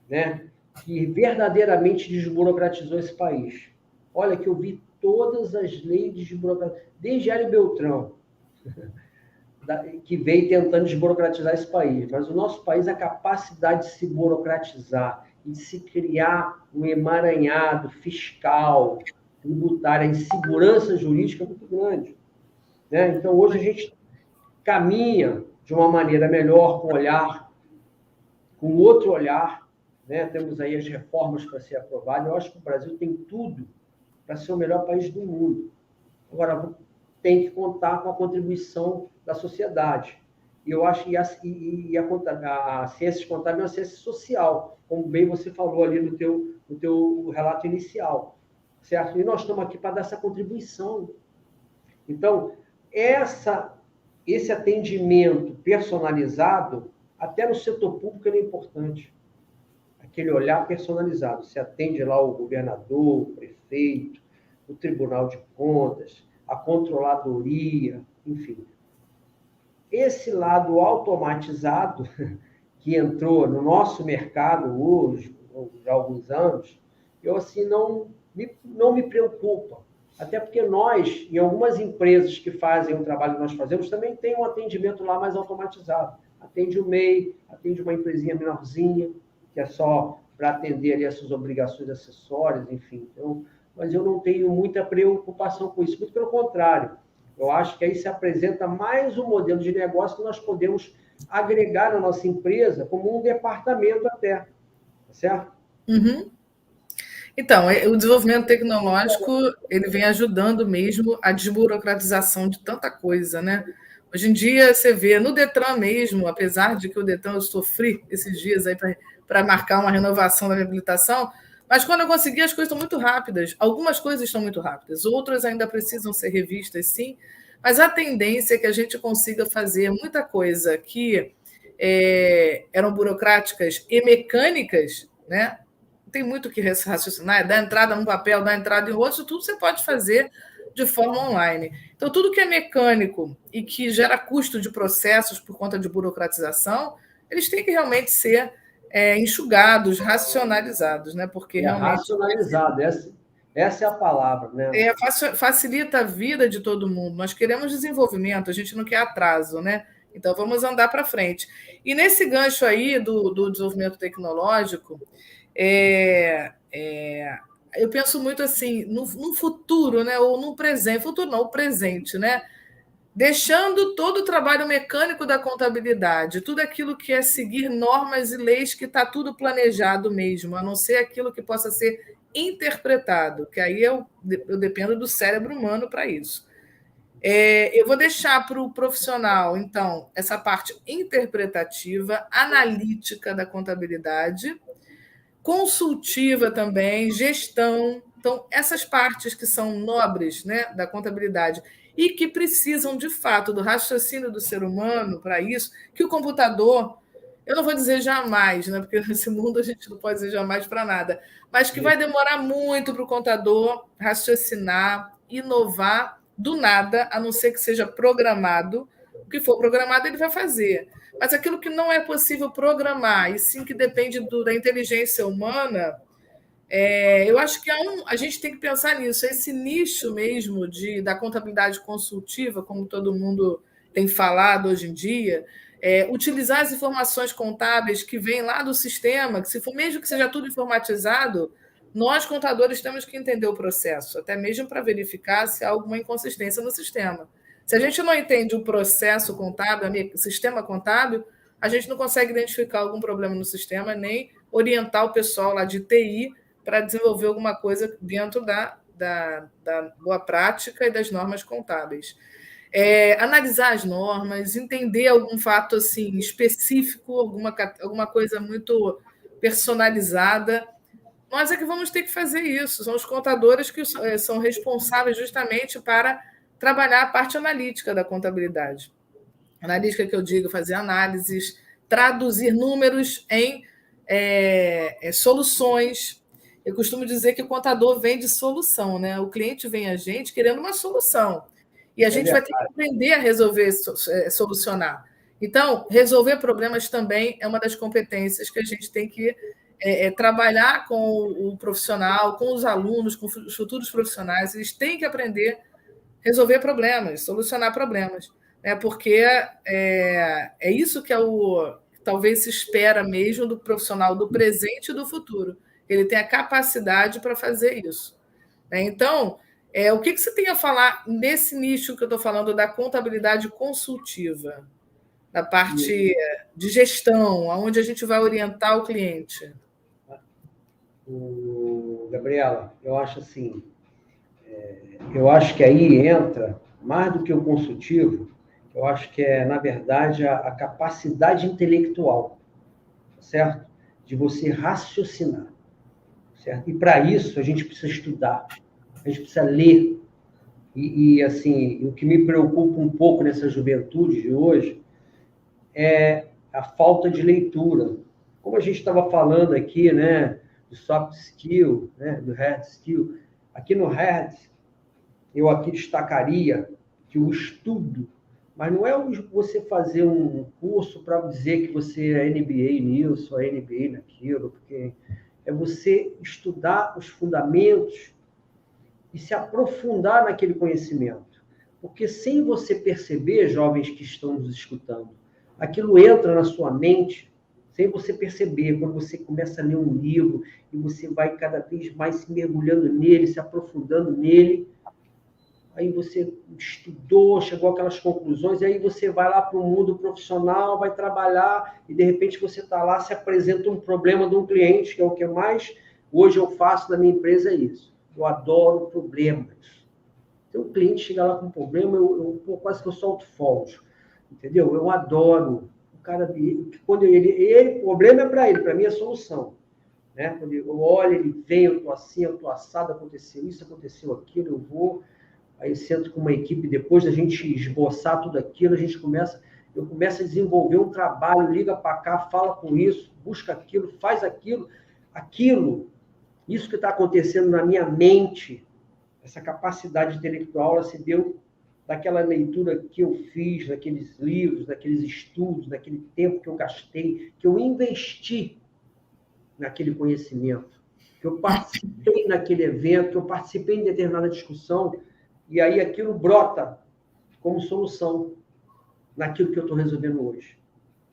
Speaker 3: né, que verdadeiramente desburocratizou esse país. Olha que eu vi todas as leis de desburocratização, desde Hélio Beltrão, que veio tentando desburocratizar esse país. Mas o nosso país, a capacidade de se burocratizar e de se criar um emaranhado fiscal, tributária, insegurança jurídica muito grande, né? Então, hoje a gente caminha de uma maneira melhor, com outro olhar, né? Temos aí as reformas para ser aprovadas. Eu acho que o Brasil tem tudo para ser o melhor país do mundo. Agora, tem que contar com a contribuição da sociedade. E eu acho que a ciência contábil é uma ciência social, como bem você falou ali no teu relato inicial, certo? E nós estamos aqui para dar essa contribuição. Então, esse atendimento personalizado, até no setor público, ele é importante. Aquele olhar personalizado. Você atende lá o governador, o prefeito, o Tribunal de Contas, a controladoria, enfim. Esse lado automatizado que entrou no nosso mercado hoje, já há alguns anos, eu assim não me preocupa. Até porque nós, em algumas empresas que fazem o trabalho que nós fazemos, também tem um atendimento lá mais automatizado. Atende o MEI, atende uma empresinha menorzinha, que é só para atender ali as suas obrigações acessórias, enfim. Então, mas eu não tenho muita preocupação com isso. Muito pelo contrário. Eu acho que aí se apresenta mais um modelo de negócio que nós podemos agregar na nossa empresa como um departamento até. Tá certo?
Speaker 1: Uhum. Então, o desenvolvimento tecnológico ele vem ajudando mesmo a desburocratização de tanta coisa, né? Hoje em dia, você vê no Detran mesmo, apesar de que o Detran eu sofri esses dias aí para marcar uma renovação da minha habilitação, mas quando eu consegui, as coisas estão muito rápidas. Algumas coisas estão muito rápidas, outras ainda precisam ser revistas, sim, mas a tendência é que a gente consiga fazer muita coisa que eram burocráticas e mecânicas, né? Tem muito que raciocinar, dar entrada num papel, dar entrada em outro, tudo você pode fazer de forma online. Então, tudo que é mecânico e que gera custo de processos por conta de burocratização, eles têm que realmente ser enxugados, racionalizados, né? Porque realmente
Speaker 3: racionalizado, essa é a palavra, né?
Speaker 1: Facilita a vida de todo mundo. Nós queremos desenvolvimento, a gente não quer atraso, né? Então, vamos andar para frente. E nesse gancho aí do desenvolvimento tecnológico, eu penso muito assim, no futuro, né? Ou no presente, futuro não, o presente, né? Deixando todo o trabalho mecânico da contabilidade, tudo aquilo que é seguir normas e leis, que está tudo planejado mesmo, a não ser aquilo que possa ser interpretado, que aí eu dependo do cérebro humano para isso. Eu vou deixar para o profissional, então, essa parte interpretativa, analítica da contabilidade, consultiva também, gestão. Então, essas partes que são nobres, né, da contabilidade e que precisam, de fato, do raciocínio do ser humano para isso, que o computador, eu não vou dizer jamais, né, porque nesse mundo a gente não pode dizer jamais para nada, mas que vai demorar muito para o contador raciocinar, inovar do nada, a não ser que seja programado. O que for programado, ele vai fazer. Mas aquilo que não é possível programar, e sim que depende da inteligência humana, eu acho que a gente tem que pensar nisso. Esse nicho mesmo da contabilidade consultiva, como todo mundo tem falado hoje em dia, utilizar as informações contábeis que vêm lá do sistema, que se for mesmo que seja tudo informatizado, nós, contadores, temos que entender o processo, até mesmo para verificar se há alguma inconsistência no sistema. Se a gente não entende o processo contábil, o sistema contábil, a gente não consegue identificar algum problema no sistema, nem orientar o pessoal lá de TI para desenvolver alguma coisa dentro da boa prática e das normas contábeis. Analisar as normas, entender algum fato assim específico, alguma coisa muito personalizada. Nós é que vamos ter que fazer isso. São os contadores que são responsáveis justamente para trabalhar a parte analítica da contabilidade. Analítica que eu digo, fazer análises, traduzir números em soluções. Eu costumo dizer que o contador vende solução, né? O cliente vem a gente querendo uma solução. E a gente vai ter que aprender a resolver, solucionar. Então, resolver problemas também é uma das competências que a gente tem que trabalhar com o profissional, com os alunos, com os futuros profissionais. Eles têm que aprender a resolver problemas, solucionar problemas. Né? Porque é isso que talvez se espera mesmo do profissional do presente e do futuro. Ele tem a capacidade para fazer isso. Né? Então, o que você tem a falar nesse nicho que eu estou falando da contabilidade consultiva, da parte de gestão, onde a gente vai orientar o cliente?
Speaker 3: Gabriela, eu acho assim, eu acho que aí entra, mais do que o consultivo, eu acho que na verdade, a capacidade intelectual, certo? De você raciocinar, certo? E para isso, a gente precisa estudar, a gente precisa ler. E assim, o que me preocupa um pouco nessa juventude de hoje é a falta de leitura. Como a gente estava falando aqui, né, do soft skill, né, do hard skill, aqui no hard, eu aqui destacaria que o estudo, mas não é você fazer um curso para dizer que você é MBA nisso, ou é MBA naquilo, porque é você estudar os fundamentos e se aprofundar naquele conhecimento. Porque sem você perceber, jovens que estão nos escutando, aquilo entra na sua mente sem você perceber. Quando você começa a ler um livro e você vai cada vez mais se mergulhando nele, se aprofundando nele, aí você estudou, chegou àquelas conclusões, e aí você vai lá para o mundo profissional, vai trabalhar, e de repente você está lá, se apresenta um problema de um cliente, que é o que mais hoje eu faço na minha empresa, é isso. Eu adoro problemas. Então, o cliente chega lá com um problema, eu quase que eu solto fogos, entendeu? Eu adoro. O cara, quando o problema é para mim é solução. Né? Quando eu olho, ele vem, eu estou assim, eu estou assado, aconteceu isso, aconteceu aquilo, eu vou. Aí eu sento com uma equipe, depois da gente esboçar tudo aquilo, eu começo a desenvolver um trabalho, liga para cá, fala com isso, busca aquilo, faz aquilo, isso que está acontecendo na minha mente, essa capacidade intelectual, ela se deu daquela leitura que eu fiz, daqueles livros, daqueles estudos, daquele tempo que eu gastei, que eu investi naquele conhecimento, que eu participei naquele evento, que eu participei em determinada discussão, e aí aquilo brota como solução naquilo que eu estou resolvendo hoje.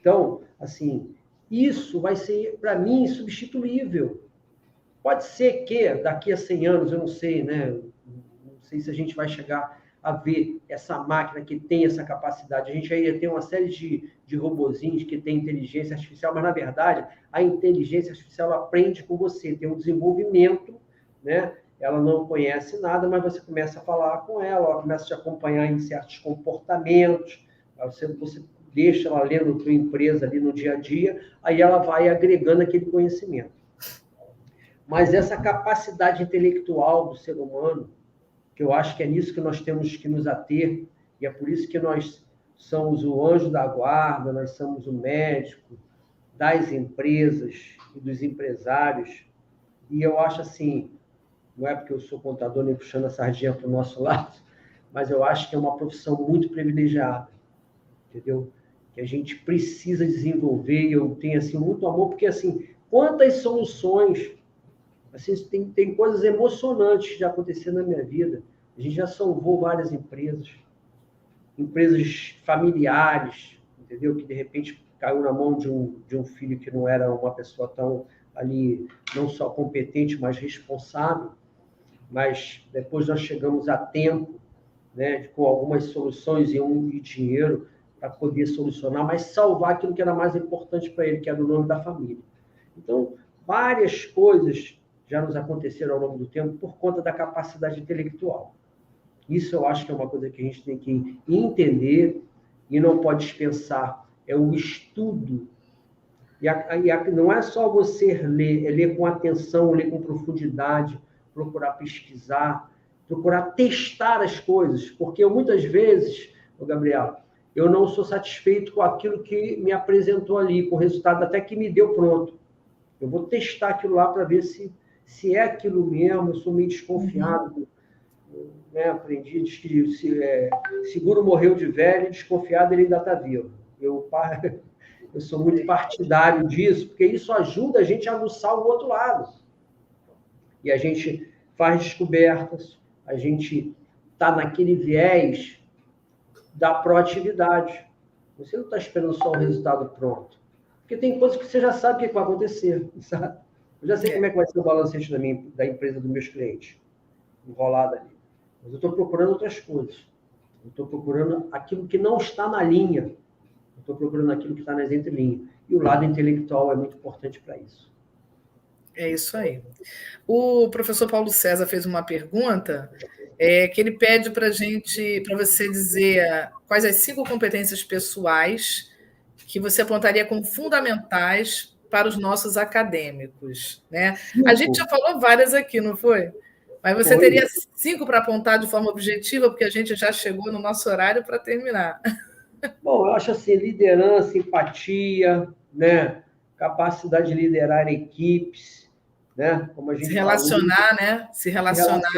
Speaker 3: Então, assim, isso vai ser, para mim, insubstituível. Pode ser que daqui a 100 anos, eu não sei, né? Não sei se a gente vai chegar a ver essa máquina que tem essa capacidade. A gente aí tem uma série de robozinhos que tem inteligência artificial, mas, na verdade, a inteligência artificial aprende com você, tem um desenvolvimento, né? Ela não conhece nada, mas você começa a falar com ela começa a te acompanhar em certos comportamentos, você deixa ela lendo a tua empresa ali no dia a dia, aí ela vai agregando aquele conhecimento. Mas essa capacidade intelectual do ser humano, que eu acho que é nisso que nós temos que nos ater, e é por isso que nós somos o anjo da guarda, nós somos o médico das empresas e dos empresários, e eu acho assim, não é porque eu sou contador nem puxando a sardinha para o nosso lado, mas eu acho que é uma profissão muito privilegiada, entendeu? Que a gente precisa desenvolver, e eu tenho assim, muito amor, porque assim, quantas soluções, assim, tem coisas emocionantes de acontecer na minha vida. A gente já salvou várias empresas familiares, entendeu? Que de repente caiu na mão de um filho que não era uma pessoa tão ali, não só competente, mas responsável. Mas depois nós chegamos a tempo, né, com algumas soluções e dinheiro para poder solucionar, mas salvar aquilo que era mais importante para ele, que era o nome da família. Então, várias coisas já nos aconteceram ao longo do tempo por conta da capacidade intelectual. Isso eu acho que é uma coisa que a gente tem que entender e não pode dispensar. É o estudo. Não é só você ler, é ler com atenção, ler com profundidade, procurar pesquisar, procurar testar as coisas. Porque eu, muitas vezes, Gabriel, eu não sou satisfeito com aquilo que me apresentou ali, com o resultado até que me deu pronto. Eu vou testar aquilo lá para ver se é aquilo mesmo. Eu sou meio desconfiado. Né? Aprendi, diz que seguro morreu de velho, desconfiado ele ainda está vivo. Eu sou muito partidário disso, porque isso ajuda a gente a aguçar o outro lado. E a gente faz descobertas, a gente está naquele viés da proatividade. Você não está esperando só o resultado pronto. Porque tem coisas que você já sabe o que vai acontecer, sabe? Eu já sei como é que vai ser o balancete da empresa dos meus clientes, enrolado ali. Mas eu estou procurando outras coisas. Eu estou procurando aquilo que não está na linha. Eu estou procurando aquilo que está nas entrelinhas. E o lado intelectual é muito importante para isso.
Speaker 1: É isso aí. O professor Paulo César fez uma pergunta que ele pede para você dizer quais as 5 competências pessoais que você apontaria como fundamentais para os nossos acadêmicos, né? A gente já falou várias aqui, não foi? Mas você teria 5 para apontar de forma objetiva, porque a gente já chegou no nosso horário para terminar.
Speaker 3: Bom, eu acho assim, liderança, empatia, né? Capacidade de liderar equipes, né? Como a gente
Speaker 1: se relacionar, falou, né? Se relacionar.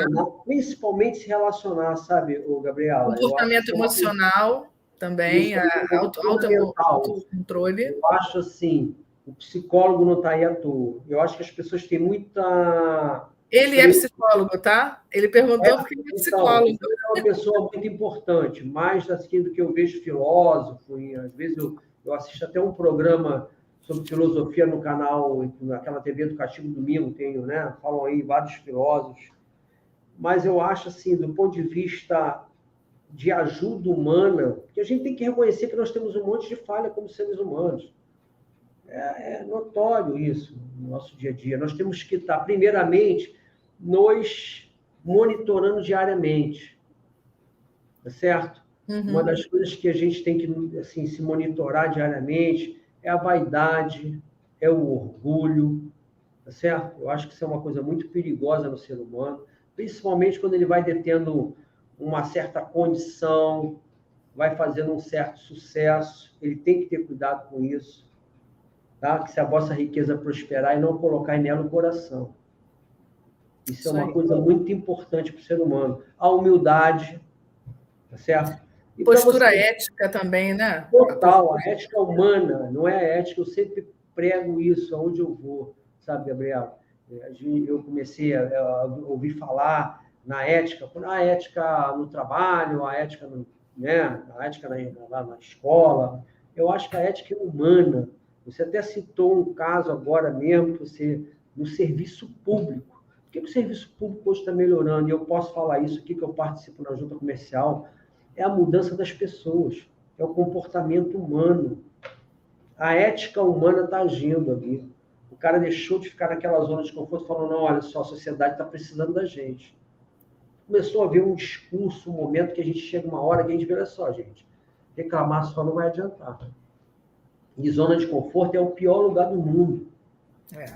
Speaker 3: Principalmente se relacionar, sabe, Gabriela?
Speaker 1: Comportamento emocional também, autocontrole.
Speaker 3: Eu acho assim, o psicólogo não está aí à toa. Eu acho que as pessoas têm muita...
Speaker 1: Ele é psicólogo, tá? Ele perguntou porque ele é psicólogo.
Speaker 3: Então, é uma pessoa muito importante, mais assim do que eu vejo filósofo, e às vezes eu assisto até um programa sobre filosofia no canal, naquela TV Educativo Domingo, tenho, né? Falam aí vários filósofos. Mas eu acho assim, do ponto de vista de ajuda humana, que a gente tem que reconhecer que nós temos um monte de falha como seres humanos. É notório isso no nosso dia a dia. Nós temos que estar, primeiramente, nos monitorando diariamente. Tá certo? Uhum. Uma das coisas que a gente tem que assim, se monitorar diariamente é a vaidade, é o orgulho. Tá certo? Eu acho que isso é uma coisa muito perigosa no ser humano, principalmente quando ele vai detendo uma certa condição, vai fazendo um certo sucesso. Ele tem que ter cuidado com isso. Tá? Que se a vossa riqueza prosperar e não colocar nela o coração. Isso é uma coisa muito importante para o ser humano. A humildade, tá certo?
Speaker 1: E postura ética também, né?
Speaker 3: Total, a ética humana, não é a ética, eu sempre prego isso aonde eu vou, sabe, Gabriel? Eu comecei a ouvir falar na ética no trabalho, a ética, né? A ética na escola. Eu acho que a ética é humana. Você até citou um caso agora mesmo, que você no serviço público. Por que o serviço público hoje está melhorando? E eu posso falar isso aqui, que eu participo na junta comercial, é a mudança das pessoas, é o comportamento humano. A ética humana está agindo ali. O cara deixou de ficar naquela zona de conforto, falando, não, olha só, a sociedade está precisando da gente. Começou a haver um discurso, um momento que a gente chega uma hora que a gente vê, olha só, gente, reclamar só não vai adiantar. E zona de conforto é o pior lugar do mundo.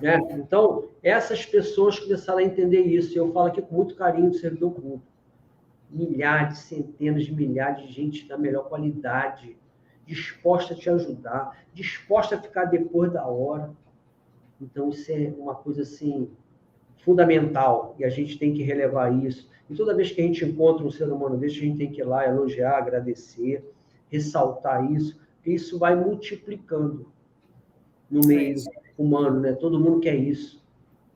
Speaker 3: Né? Então, essas pessoas começaram a entender isso. E eu falo aqui com muito carinho do servidor público. Milhares, centenas de milhares de gente da melhor qualidade, disposta a te ajudar, disposta a ficar depois da hora. Então, isso é uma coisa assim fundamental, e a gente tem que relevar isso. E toda vez que a gente encontra um ser humano desse, a gente tem que ir lá elogiar, agradecer, ressaltar isso, porque isso vai multiplicando no meio humano, né? Todo mundo quer isso,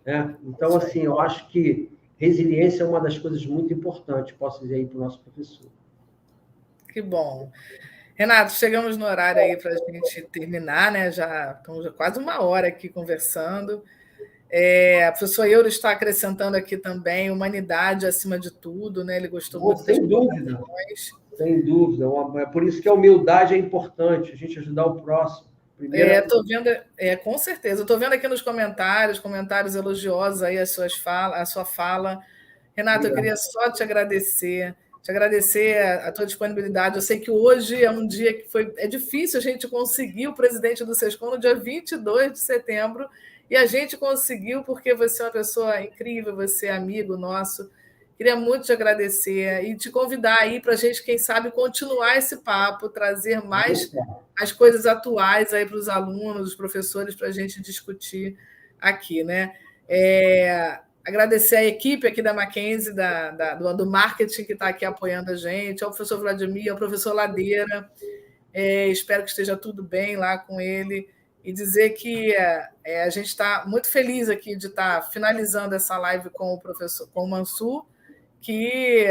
Speaker 3: né? Então, assim, eu acho que resiliência é uma das coisas muito importantes, posso dizer aí para o nosso professor. Que
Speaker 1: bom. Renato, chegamos no horário aí para a gente terminar, né? Já estamos quase uma hora aqui conversando. A professora Euro está acrescentando aqui também humanidade acima de tudo, né? Ele gostou muito das
Speaker 3: colocações. Sem dúvida. É por isso que a humildade é importante, a gente ajudar o próximo.
Speaker 1: Tô vendo, com certeza. Estou vendo aqui nos comentários elogiosos aí a sua fala. Renato, eu queria só te agradecer a tua disponibilidade. Eu sei que hoje é um dia que é difícil a gente conseguir o presidente do SESCOM no dia 22 de setembro, e a gente conseguiu porque você é uma pessoa incrível, você é amigo nosso. Queria muito te agradecer e te convidar aí para a gente, quem sabe, continuar esse papo, trazer mais as coisas atuais aí para os alunos, os professores, para a gente discutir aqui, né? Agradecer a equipe aqui da Mackenzie, do marketing, que está aqui apoiando a gente, ao professor Vladimir, ao professor Ladeira. Espero que esteja tudo bem lá com ele. E dizer que a gente está muito feliz aqui de estar finalizando essa live com o Mansur, que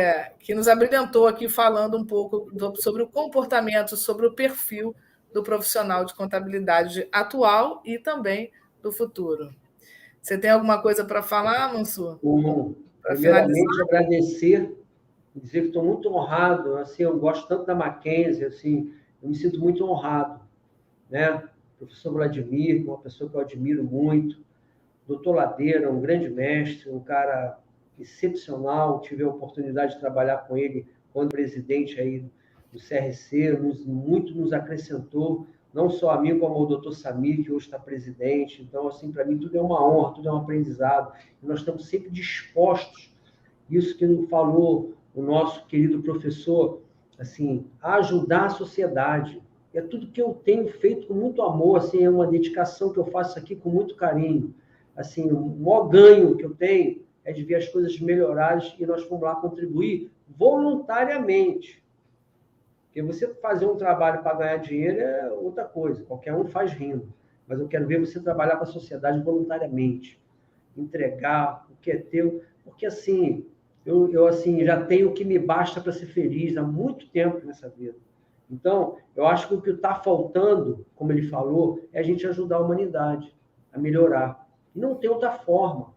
Speaker 1: nos abrilhantou aqui falando um pouco sobre o comportamento, sobre o perfil do profissional de contabilidade atual e também do futuro. Você tem alguma coisa para falar, Mansur?
Speaker 3: Primeiramente, agradecer, dizer que estou muito honrado, assim, eu gosto tanto da Mackenzie, assim, eu me sinto muito honrado, né? Professor Vladimir, uma pessoa que eu admiro muito, doutor Ladeira, um grande mestre, um cara excepcional, tive a oportunidade de trabalhar com ele quando presidente aí do CRC, muito nos acrescentou, não só a mim, como ao doutor Samir, que hoje está presidente. Então, assim, para mim, tudo é uma honra, tudo é um aprendizado. E nós estamos sempre dispostos, isso que nos falou o nosso querido professor, assim, a ajudar a sociedade. É tudo que eu tenho feito com muito amor, assim, é uma dedicação que eu faço aqui com muito carinho. Assim, o maior ganho que eu tenho é de ver as coisas melhoradas e nós vamos lá contribuir voluntariamente. Porque você fazer um trabalho para ganhar dinheiro é outra coisa, qualquer um faz rindo. Mas eu quero ver você trabalhar para a sociedade voluntariamente, entregar o que é teu, porque assim, eu assim, já tenho o que me basta para ser feliz há muito tempo nessa vida. Então, eu acho que o que está faltando, como ele falou, é a gente ajudar a humanidade a melhorar. E não tem outra forma.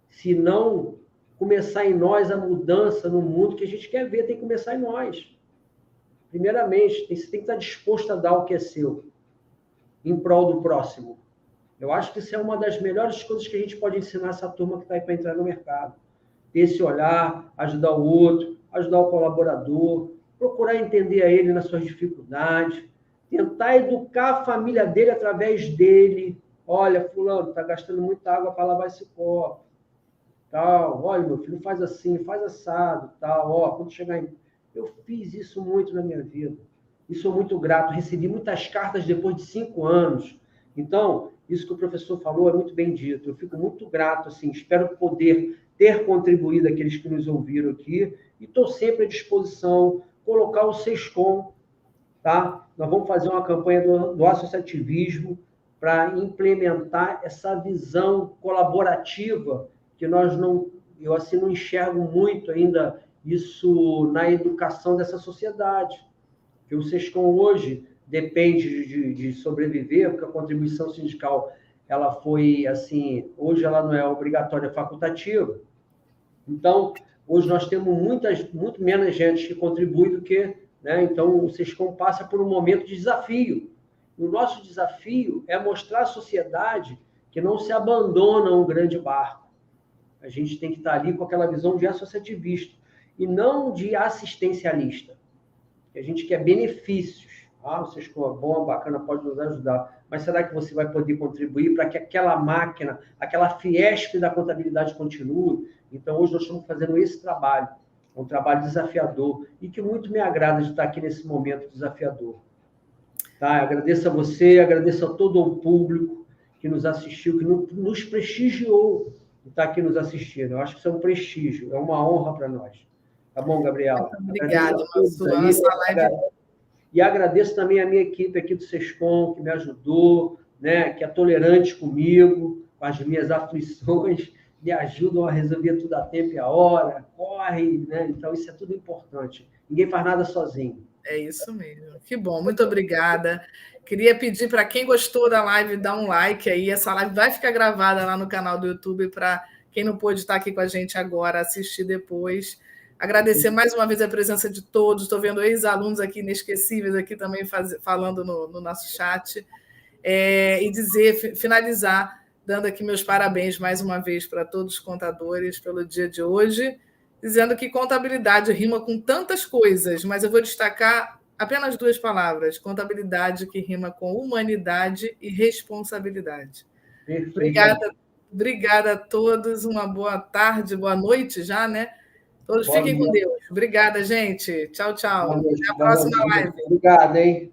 Speaker 3: Se não começar em nós a mudança no mundo que a gente quer ver, tem que começar em nós. Primeiramente, você tem que estar disposto a dar o que é seu, em prol do próximo. Eu acho que isso é uma das melhores coisas que a gente pode ensinar essa turma que está aí para entrar no mercado. Ter esse olhar, ajudar o outro, ajudar o colaborador, procurar entender a ele nas suas dificuldades, tentar educar a família dele através dele. Olha, fulano, está gastando muita água para lavar esse copo. Tal. Olha, meu filho, faz assim, faz assado. Tal. Ó, quando chegar em... Eu fiz isso muito na minha vida. E sou muito grato. Recebi muitas cartas depois de 5 anos. Então, isso que o professor falou é muito bem dito. Eu fico muito grato, assim, espero poder ter contribuído aqueles que nos ouviram aqui e estou sempre à disposição, colocar o SESCOM, tá? Nós vamos fazer uma campanha do associativismo para implementar essa visão colaborativa que eu assim não enxergo muito ainda isso na educação dessa sociedade. Que o SESCOM hoje depende de sobreviver, porque a contribuição sindical ela foi, assim, hoje ela não é obrigatória, é facultativa. Então, hoje nós temos muito menos gente que contribui do que, né? Então, o SESCOM passa por um momento de desafio. O nosso desafio é mostrar à sociedade que não se abandona um grande barco. A gente tem que estar ali com aquela visão de associativista e não de assistencialista. A gente quer benefícios. Ah, o SESCOM é bom, bacana, pode nos ajudar. Mas será que você vai poder contribuir para que aquela máquina, aquela Fiesp da contabilidade continue? Então, hoje nós estamos fazendo esse trabalho. É um trabalho desafiador e que muito me agrada de estar aqui nesse momento desafiador. Tá? Eu agradeço a você, agradeço a todo o público que nos assistiu, que nos prestigiou de estar aqui nos assistindo. Eu acho que isso é um prestígio, é uma honra para nós. Tá bom, Gabriela?
Speaker 1: Obrigada, Mansur.
Speaker 3: E agradeço também a minha equipe aqui do SESCOM, que me ajudou, né, que é tolerante comigo, com as minhas aflições, me ajudam a resolver tudo a tempo e a hora, corre, né? Então, isso é tudo importante. Ninguém faz nada sozinho.
Speaker 1: É isso mesmo. Que bom, muito obrigada. Queria pedir para quem gostou da live, dar um like aí. Essa live vai ficar gravada lá no canal do YouTube para quem não pôde estar aqui com a gente agora, assistir depois. Agradecer mais uma vez a presença de todos. Estou vendo ex-alunos aqui inesquecíveis aqui também falando no nosso chat. E finalizar, dando aqui meus parabéns mais uma vez para todos os contadores pelo dia de hoje, dizendo que contabilidade rima com tantas coisas, mas eu vou destacar apenas 2 palavras: contabilidade, que rima com humanidade e responsabilidade. Obrigada a todos, uma boa tarde, boa noite já, né? Todos fiquem com Deus. Obrigada, gente. Tchau, tchau. Até a próxima live.
Speaker 3: Obrigado, hein?